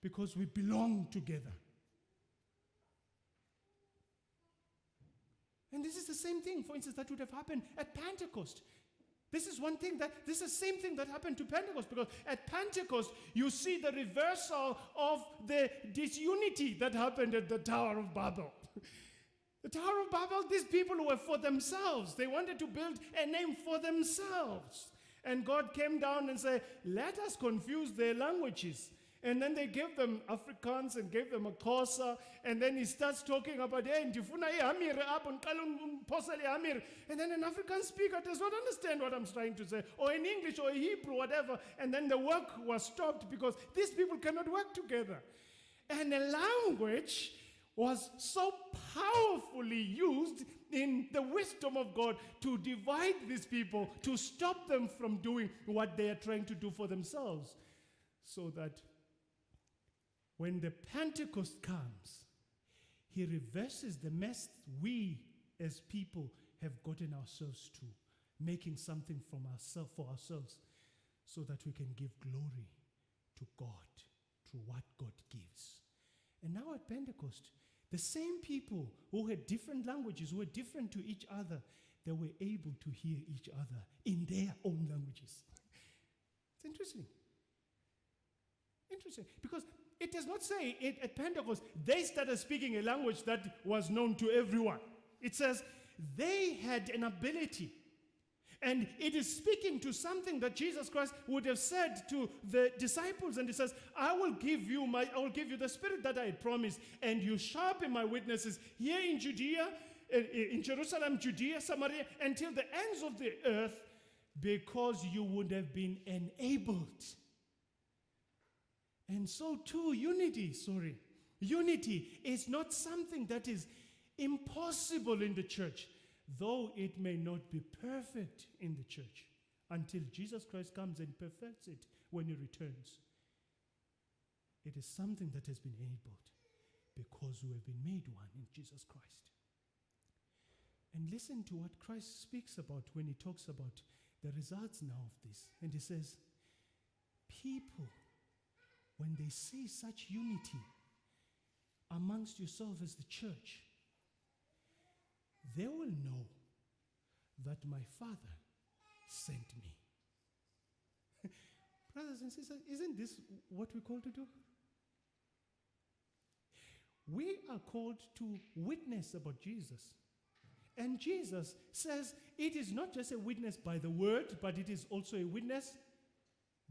because we belong together. And this is the same thing, for instance, that would have happened at Pentecost. This is the same thing that happened to Pentecost, because at Pentecost, you see the reversal of the disunity that happened at the Tower of Babel. The Tower of Babel, these people were for themselves. They wanted to build a name for themselves. And God came down and said, let us confuse their languages. And then they gave them Afrikaans and gave them a Xhosa. And then he starts talking about, and then an African speaker does not understand what I'm trying to say, or in English or Hebrew, whatever. And then the work was stopped because these people cannot work together. And the language was so powerfully used in the wisdom of God to divide these people, to stop them from doing what they are trying to do for themselves. So that when the Pentecost comes, He reverses the mess we as people have gotten ourselves to, making something from ourselves for ourselves, so that we can give glory to God through what God gives. And now at Pentecost, the same people who had different languages, who were different to each other, they were able to hear each other in their own languages. It's interesting. Interesting. Because it does not say at Pentecost, they started speaking a language that was known to everyone. It says they had an ability, And it is speaking to something that Jesus Christ would have said to the disciples. And he says, I will give you the Spirit that I had promised, and you shall be my witnesses here in Judea, in Jerusalem, Judea, Samaria, until the ends of the earth, because you would have been enabled. And so too, unity is not something that is impossible in the church, though it may not be perfect in the church until Jesus Christ comes and perfects it when he returns. It is something that has been enabled because we have been made one in Jesus Christ. And listen to what Christ speaks about when he talks about the results now of this. And he says, people, when they see such unity amongst yourself as the church, they will know that my Father sent me. Brothers and sisters, isn't this what we're called to do? We are called to witness about Jesus. And Jesus says it is not just a witness by the word, but it is also a witness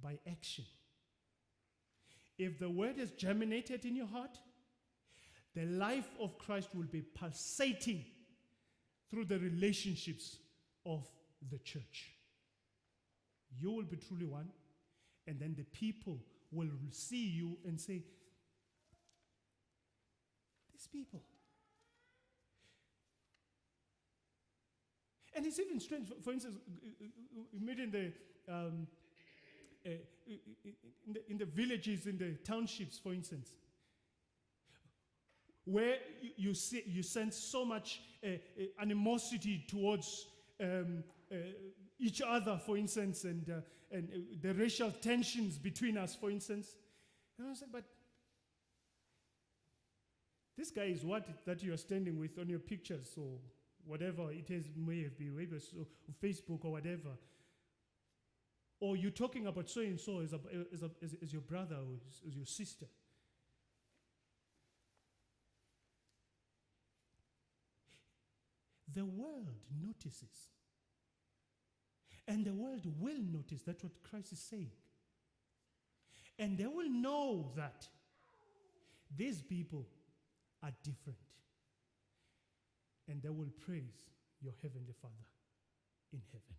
by action. If the word has germinated in your heart, the life of Christ will be pulsating through the relationships of the church. You will be truly one, and then the people will see you and say, these people. And it's even strange, for instance, we meet in the villages, in the townships, for instance, where you sense so much animosity towards each other, for instance, and the racial tensions between us, for instance. And I was like, but this guy is what that you are standing with on your pictures, or whatever it is, may have been, maybe so, Facebook or whatever. Or you're talking about so and so as your brother or as your sister. The world notices. And the world will notice. That's what Christ is saying. And they will know that these people are different. And they will praise your Heavenly Father in heaven.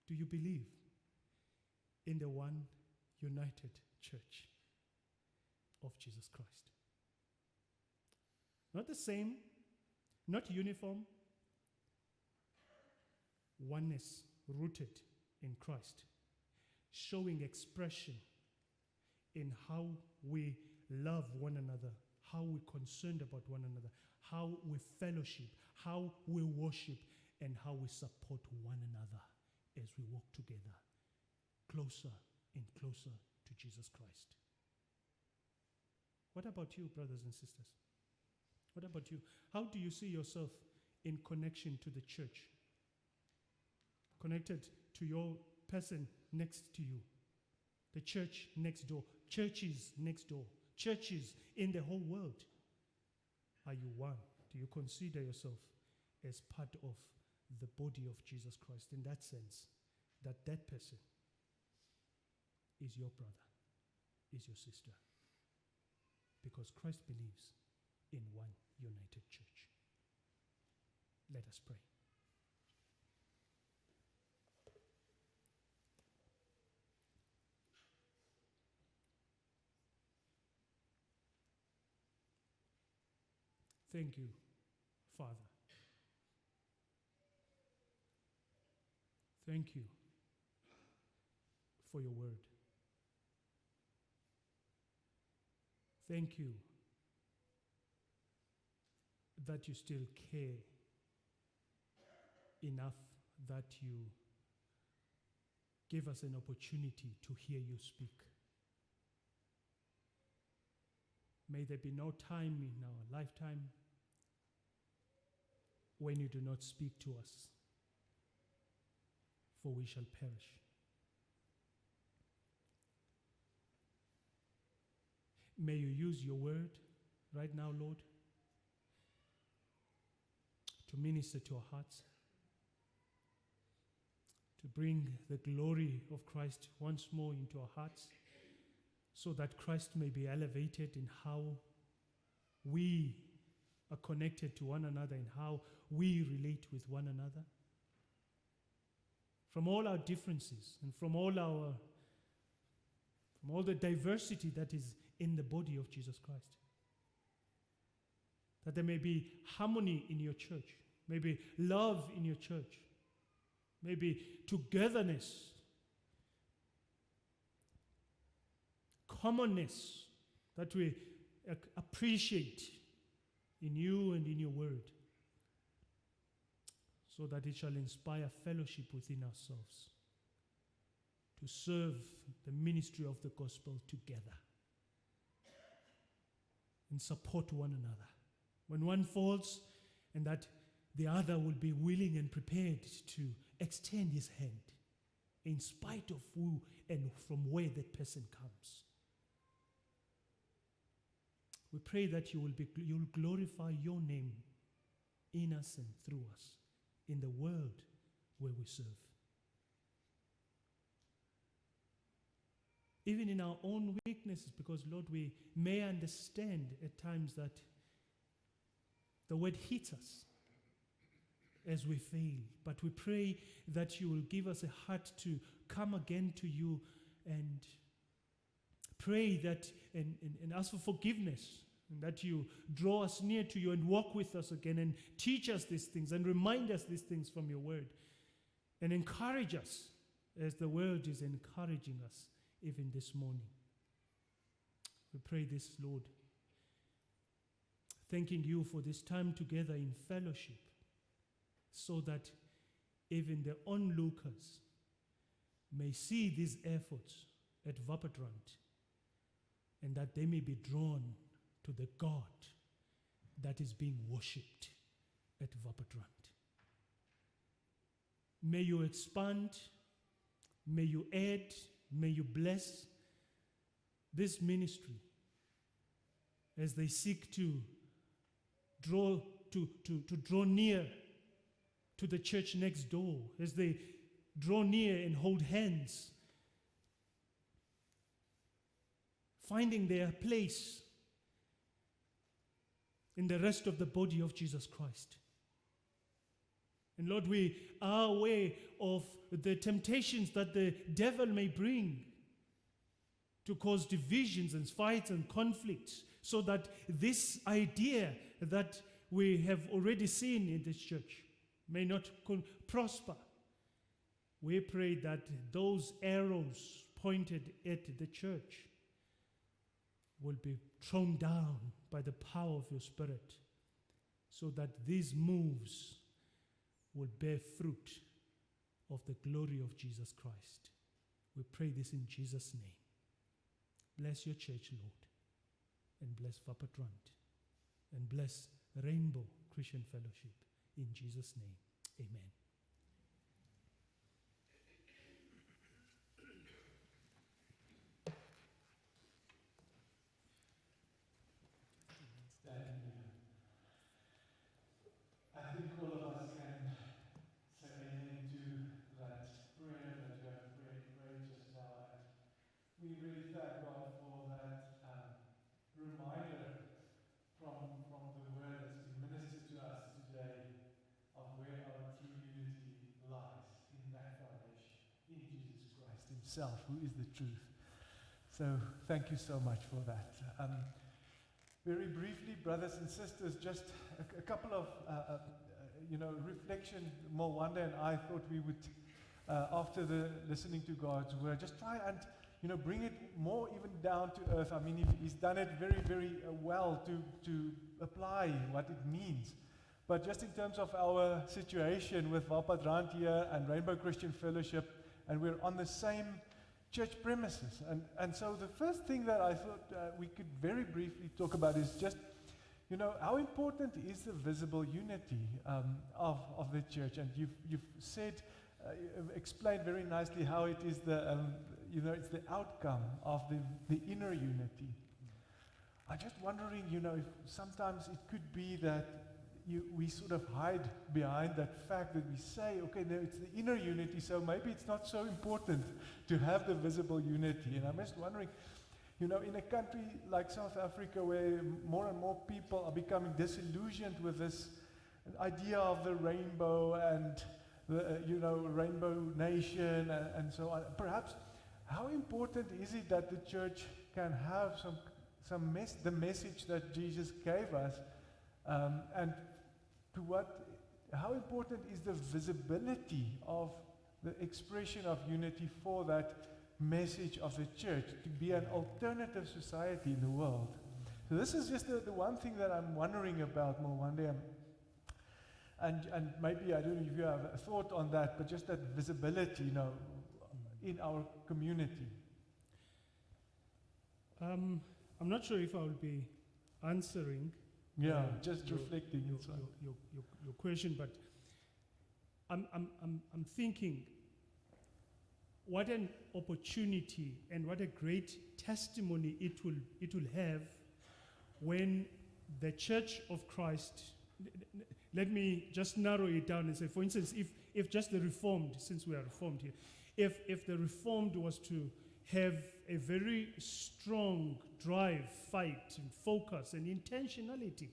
Do you believe in the one united church of Jesus Christ? Not the same, not uniform. Oneness rooted in Christ, showing expression in how we love one another, how we're concerned about one another, how we fellowship, how we worship, and how we support one another as we walk together closer and closer to Jesus Christ. What about you, brothers and sisters? What about you? How do you see yourself in connection to the church? Connected to your person next to you, the church next door, churches next door, churches in the whole world. Are you one? Do you consider yourself as part of the body of Jesus Christ in that sense, that that person is your brother, is your sister? Because Christ believes in one united church. Let us pray. Thank you, Father. Thank you for your word. Thank you that you still care enough that you give us an opportunity to hear you speak. May there be no time in our lifetime when you do not speak to us, for we shall perish. May you use your word right now, Lord, to minister to our hearts. to bring the glory of Christ once more into our hearts, so that Christ may be elevated in how we are connected to one another and how we relate with one another. From all our differences and from all the diversity that is in the body of Jesus Christ. That there may be harmony in your church, maybe love in your church, maybe togetherness, commonness that we appreciate in you and in your word, so that it shall inspire fellowship within ourselves to serve the ministry of the gospel together and support one another. When one falls, and that the other will be willing and prepared to extend his hand in spite of who and from where that person comes. We pray that you'll glorify your name in us and through us in the world where we serve. Even in our own weaknesses, because Lord, we may understand at times that the word hits us as we fail. But we pray that you will give us a heart to come again to you and pray that and ask for forgiveness, and that you draw us near to you and walk with us again and teach us these things and remind us these things from your word and encourage us as the world is encouraging us even this morning. We pray this, Lord, thanking you for this time together in fellowship, so that even the onlookers may see these efforts at Wappetrand and that they may be drawn to the God that is being worshipped at Wappetrand. May you expand, may you add, may you bless this ministry as they seek to draw near to the church next door, as they draw near and hold hands, finding their place in the rest of the body of Jesus Christ. And Lord, we are aware of the temptations that the devil may bring to cause divisions and fights and conflicts, so that this idea that we have already seen in this church may not prosper. We pray that those arrows pointed at the church will be thrown down by the power of your Spirit, so that these moves will bear fruit of the glory of Jesus Christ. We pray this in Jesus' name. Bless your church, Lord, and bless Wappetrand, and bless Rainbow Christian Fellowship. In Jesus' name, amen. I think all of us can say amen to that prayer that you have prayed just now. And we really thank God for that reminder from the word that's been ministered to us today of where our true unity lies, in that foundation, in Jesus Christ Himself, who is the truth. So thank you so much for that. Very briefly, brothers and sisters, just a couple of reflection. Mwanda and I thought we would, after the listening to God's word, just try and bring it more even down to earth. I mean, He's done it very, very well to apply what it means. But just in terms of our situation with Wappetrand here and Rainbow Christian Fellowship, and we're on the same church premises. And so the first thing that I thought we could very briefly talk about is just, how important is the visible unity of the church? And you've said, explained very nicely how it is it's the outcome of the inner unity. I'm just wondering, if sometimes it could be that, we sort of hide behind that fact that we say, okay, no, it's the inner unity, so maybe it's not so important to have the visible unity. And I'm just wondering, in a country like South Africa where more and more people are becoming disillusioned with this idea of the rainbow and the, rainbow nation and so on, perhaps how important is it that the church can have the message that Jesus gave us, and how important is the visibility of the expression of unity for that message of the church to be an alternative society in the world? So this is just the one thing that I'm wondering about, Mwande, and maybe I don't know if you have a thought on that, but just that visibility, in our community. I'm not sure if I will be answering Just reflecting your question, but I'm thinking what an opportunity and what a great testimony it will have when the Church of Christ. Let me just narrow it down and say, for instance, if just the Reformed, since we are Reformed here, if the Reformed was to have a very strong drive, fight, and focus and intentionality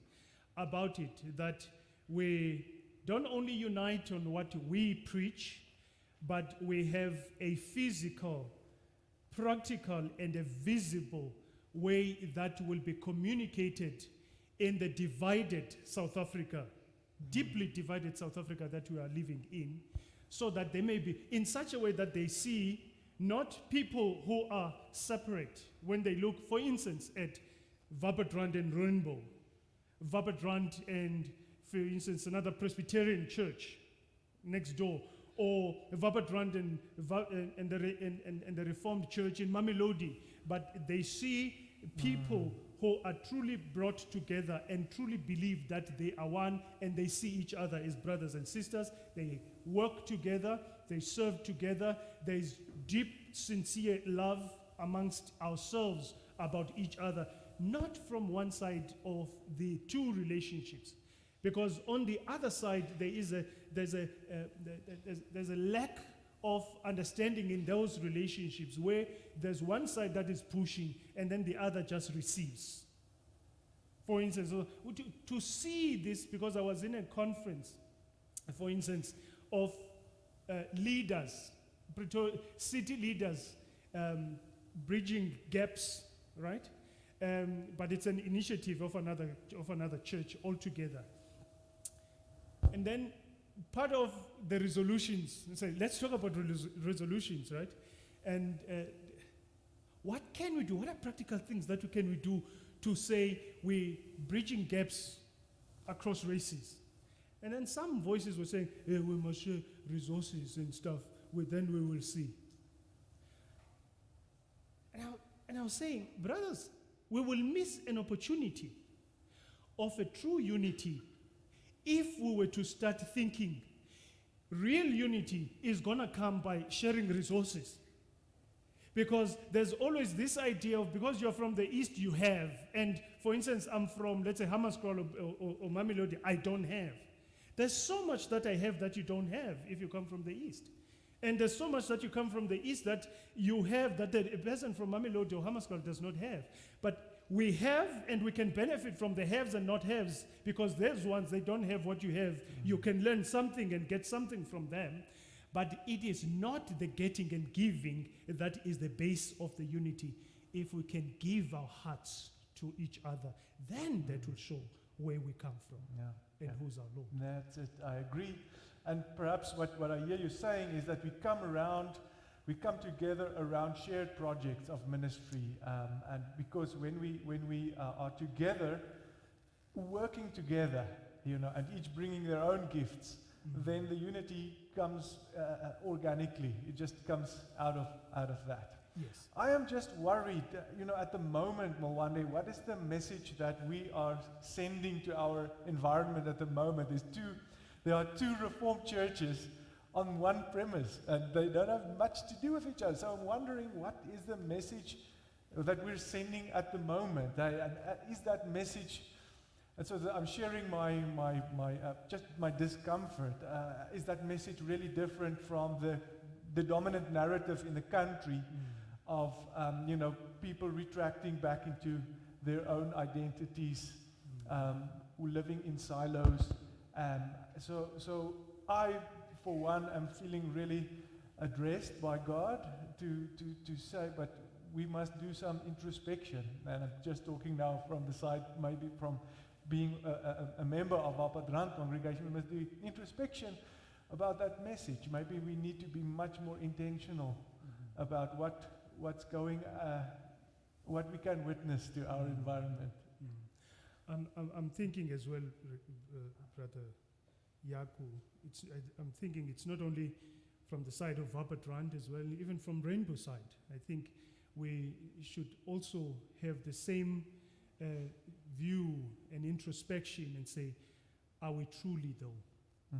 about it, that we don't only unite on what we preach, but we have a physical, practical, and a visible way that will be communicated in the divided South Africa, deeply divided South Africa that we are living in, so that they may be in such a way that they see not people who are separate when they look, for instance, at Wuppertal and Rainbow, Wuppertal and, for instance, another Presbyterian church next door, or Wuppertal and the Reformed church in Mamelodi, but they see people who are truly brought together and truly believe that they are one, and they see each other as brothers and sisters. They work together, they serve together, there is deep, sincere love amongst ourselves about each other, not from one side of the two relationships. Because on the other side, there's a lack of understanding in those relationships where there's one side that is pushing and then the other just receives. For instance, to see this, because I was in a conference, for instance, of leaders, city leaders bridging gaps, right? But it's an initiative of another church altogether. And then part of the resolutions, say, let's talk about resolutions, right? And what can we do? What are practical things that can we do to say we're bridging gaps across races? And then some voices were saying, we must share resources and stuff, then we will see. And I was saying, brothers, we will miss an opportunity of a true unity if we were to start thinking real unity is going to come by sharing resources. Because there's always this idea of, because you're from the East, you have. And for instance, I'm from, let's say, Hammanskraal or Mamelodi, I don't have. There's so much that I have that you don't have if you come from the East. And there's so much that you come from the East that you have that a person from Mamelodi or Hammanskraal does not have. But we have, and we can benefit from the haves and not haves, because there's ones, they don't have what you have. You can learn something and get something from them. But it is not the getting and giving that is the base of the unity. If we can give our hearts to each other, then that will show where we come from and who's our Lord. That's it. I agree. And perhaps what I hear you saying is that we come together around shared projects of ministry, and because when we are together, working together, and each bringing their own gifts, then the unity comes organically. It just comes out of that. Yes. I am just worried, at the moment, Mwande, what is the message that we are sending to our environment at the moment? There are two Reformed churches on one premise, and they don't have much to do with each other. So I'm wondering, what is the message that we're sending at the moment? And is that message And so I'm sharing just my discomfort. Is that message really different from the dominant narrative in the country of people retracting back into their own identities, living in silos? So I, for one, am feeling really addressed by God to say, but we must do some introspection. And I'm just talking now from the side, maybe from being a member of our Padrant congregation. We must do introspection about that message. Maybe we need to be much more intentional about what's going, what we can witness to our environment. I'm thinking as well, Brother Yaku, I'm thinking it's not only from the side of Wappatrand as well, even from Rainbow side. I think we should also have the same view and introspection and say, are we truly though?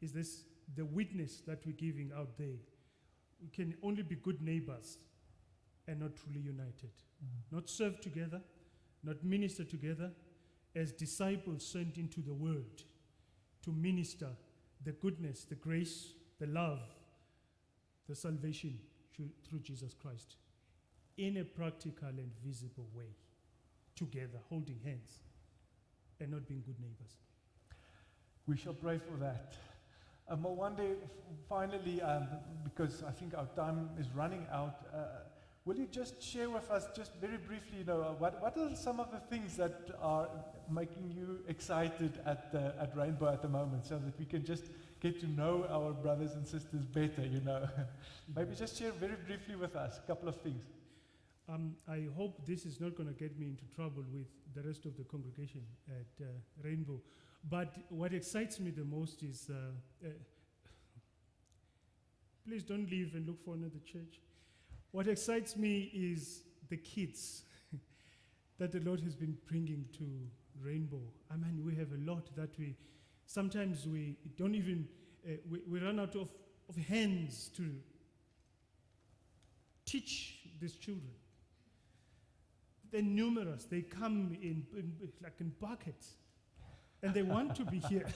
Is this the witness that we're giving out there? We can only be good neighbors and not truly united. Not serve together, not minister together as disciples sent into the world to minister the goodness, the grace, the love, the salvation through Jesus Christ in a practical and visible way, together, holding hands, and not being good neighbors. We shall pray for that. One day, finally, because I think our time is running out, will you just share with us, just very briefly, what are some of the things that are making you excited at Rainbow at the moment, so that we can just get to know our brothers and sisters better, Maybe just share very briefly with us a couple of things. I hope this is not going to get me into trouble with the rest of the congregation at Rainbow. But what excites me the most is, please don't leave and look for another church. What excites me is the kids that the Lord has been bringing to Rainbow. I mean, we have a lot that sometimes we don't even, we run out of hands to teach these children. They're numerous. They come in buckets, and they want to be here,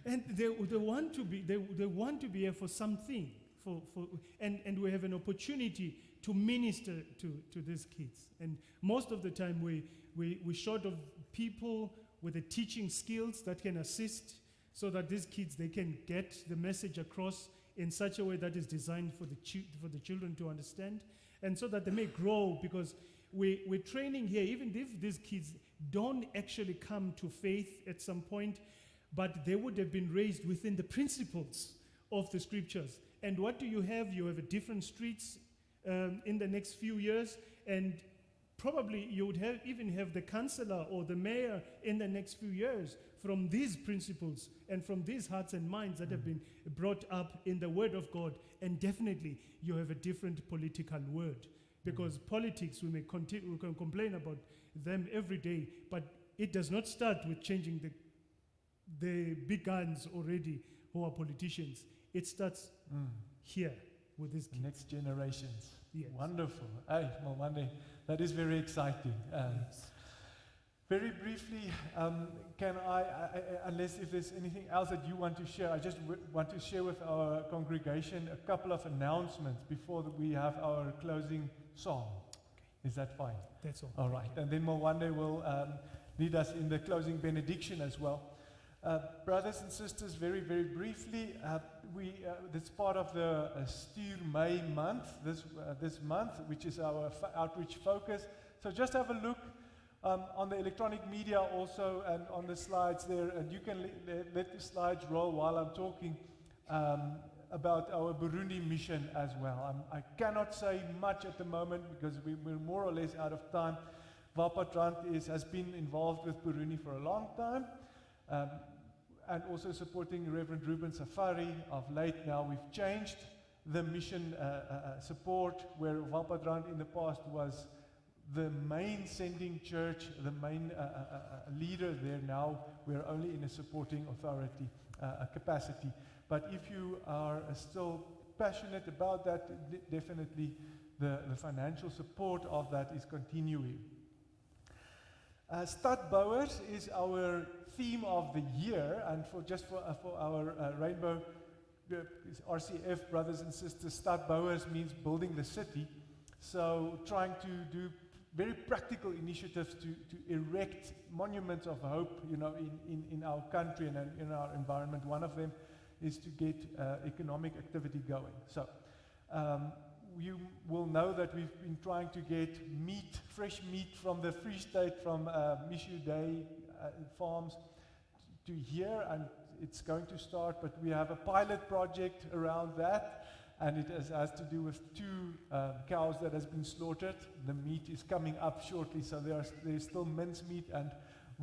and they want to be here for something. And we have an opportunity to minister to these kids. And most of the time, we're short of people with the teaching skills that can assist, so that these kids, they can get the message across in such a way that is designed for the children to understand, and so that they may grow, because we're training here, even if these kids don't actually come to faith at some point, but they would have been raised within the principles of the scriptures. And what do you have? You have a different streets in the next few years, and probably you would even have the councillor or the mayor in the next few years from these principles and from these hearts and minds that have been brought up in the Word of God. And definitely you have a different political word, because politics, we can complain about them every day, but it does not start with changing the big guns already who are politicians. It starts here with these kids. Next generations. Yes. Wonderful. Hey, Mwande, that is very exciting. Yes. Very briefly, can I, unless if there's anything else that you want to share, I just want to share with our congregation a couple of announcements before we have our closing song. Okay. Is that fine? That's all. All right. And then Mwande will lead us in the closing benediction as well. Brothers and sisters, very, very briefly, that's part of the Stuur May month, this month, which is our outreach focus. So just have a look on the electronic media also, and on the slides there, and you can let the slides roll while I'm talking about our Burundi mission as well. I cannot say much at the moment because we're more or less out of time. Wappatrand has been involved with Burundi for a long time. And also supporting Reverend Ruben Safari of late. Now we've changed the mission support, where Wappatrand in the past was the main sending church, the main leader there. Now we're only in a supporting authority capacity. But if you are still passionate about that, definitely the financial support of that is continuing. Stadbouwers is our theme of the year, and for our Rainbow RCF brothers and sisters, Stadbouwers means building the city. So trying to do very practical initiatives to erect monuments of hope, in our country and in our environment. One of them is to get economic activity going. So you will know that we've been trying to get fresh meat from the Free State, from Mishu Day farms to here, and it's going to start, but we have a pilot project around that, and it has to do with 2 cows that has been slaughtered. The meat is coming up shortly, so there's still mincemeat and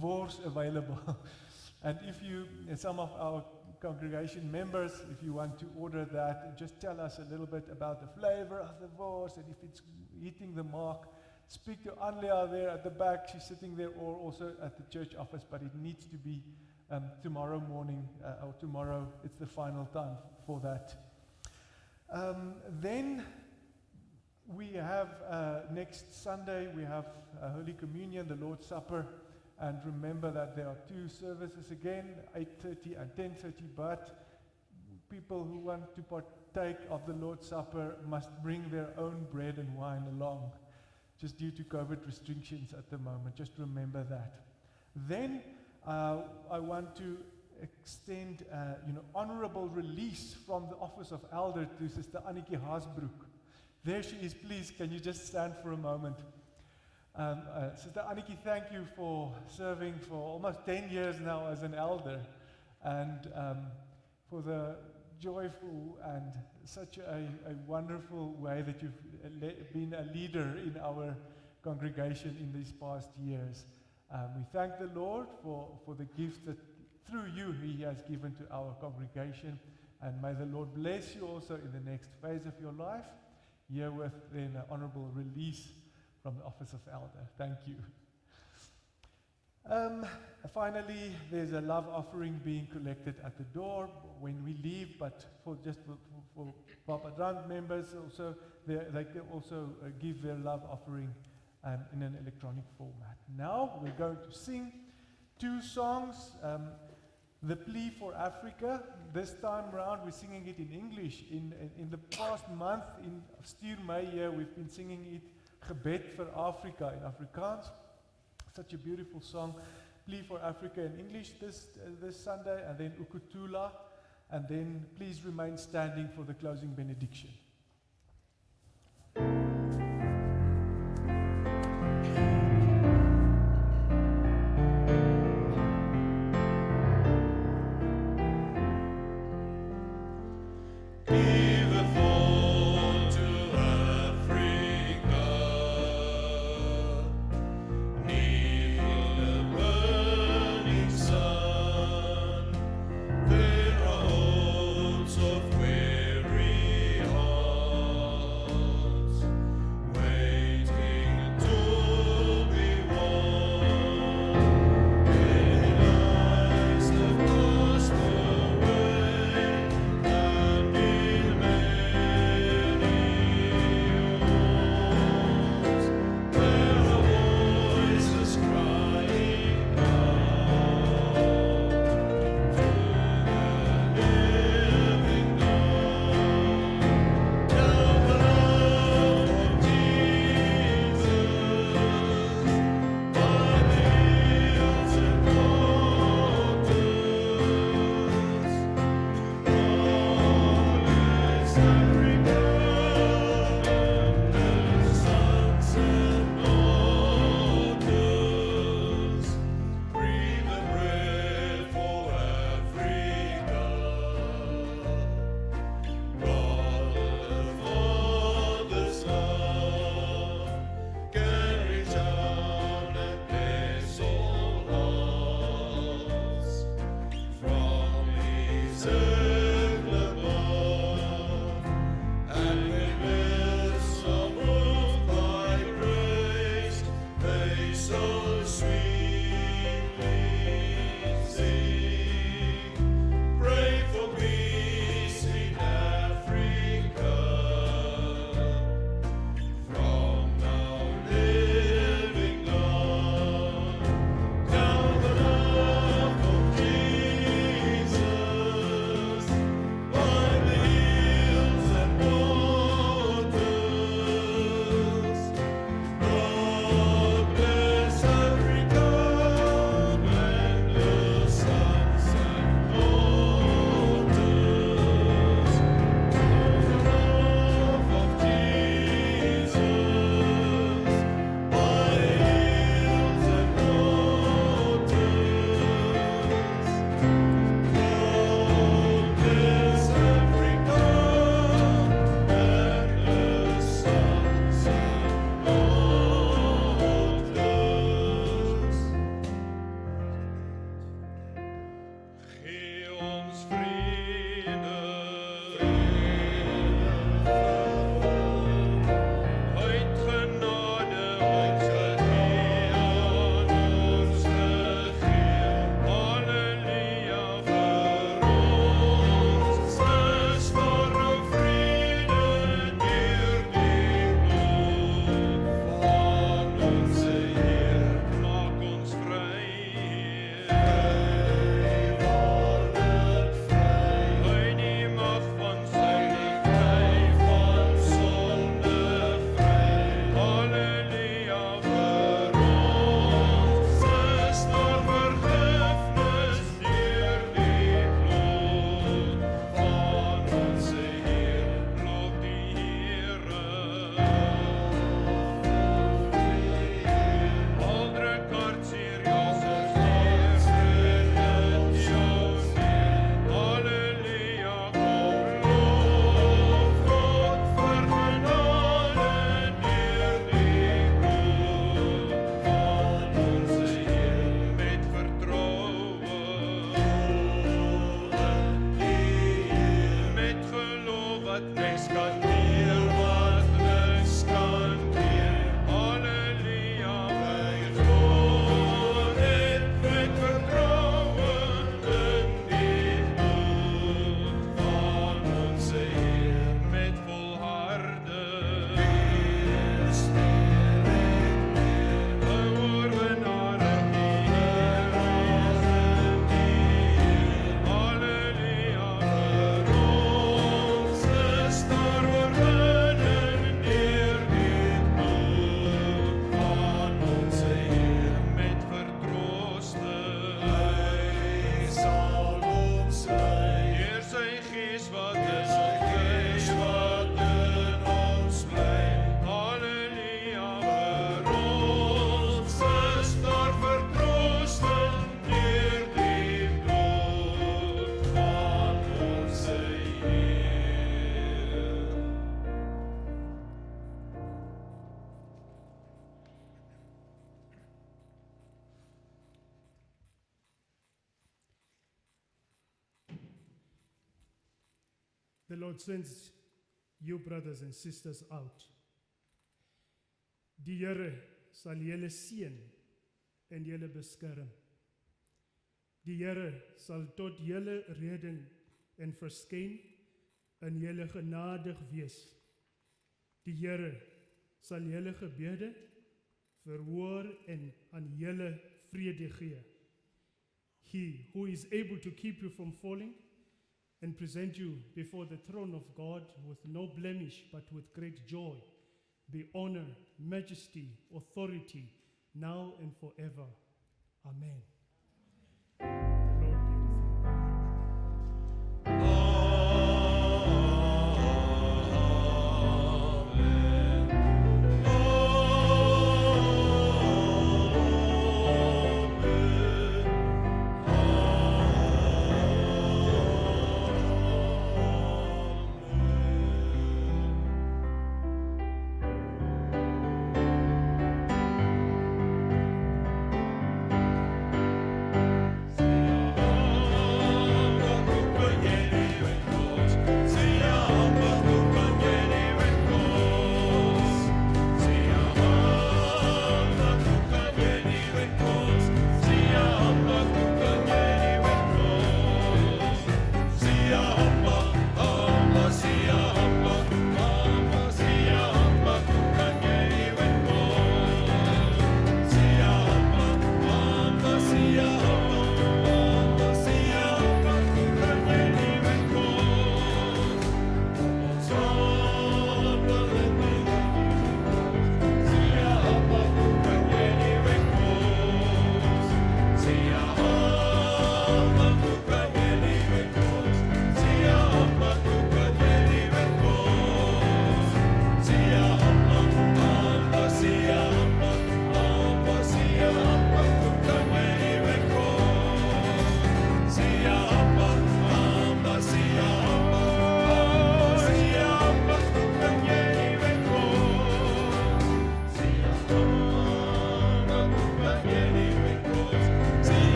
wors available. And some of our congregation members, if you want to order that, just tell us a little bit about the flavor of the wors, and if it's hitting the mark, speak to Anlia there at the back. She's sitting there, or also at the church office, but it needs to be tomorrow morning, or tomorrow. It's the final time for that. Then we have next Sunday, we have Holy Communion, the Lord's Supper. And remember that there are 2 services again, 8:30 and 10:30, but people who want to partake of the Lord's Supper must bring their own bread and wine along, just due to COVID restrictions at the moment. Just remember that. Then I want to extend honorable release from the office of elder to Sister Annetjie Haasbroek. There she is. Please, can you just stand for a moment? Sister Annetjie, thank you for serving for almost 10 years now as an elder, and for the joyful and such a wonderful way that you've been a leader in our congregation in these past years. We thank the Lord for the gift that through you He has given to our congregation, and may the Lord bless you also in the next phase of your life. Herewith then an honorable release from the office of elder. Thank you. Finally, there's a love offering being collected at the door when we leave, but for Papa Drand members also, they can also give their love offering in an electronic format. Now we're going to sing 2 songs. The Plea for Africa. This time around we're singing it in English. In the past month in Stuur My year, we've been singing it Gebed vir Afrika in Afrikaans. Such a beautiful song. Plea for Africa in English this Sunday, and then Ukutula, and then please remain standing for the closing benediction. There are oats of weary heart. The Lord sends you brothers and sisters out. Die Here sal julle seën en julle beskerm. Die Here sal tot julle reding en verskyn en julle genadig wees. Die Here sal julle gebede verhoor en aan julle vrede gee. He who is able to keep you from falling and present you before the throne of God with no blemish but with great joy, be honor, majesty, authority, now and forever. Amen.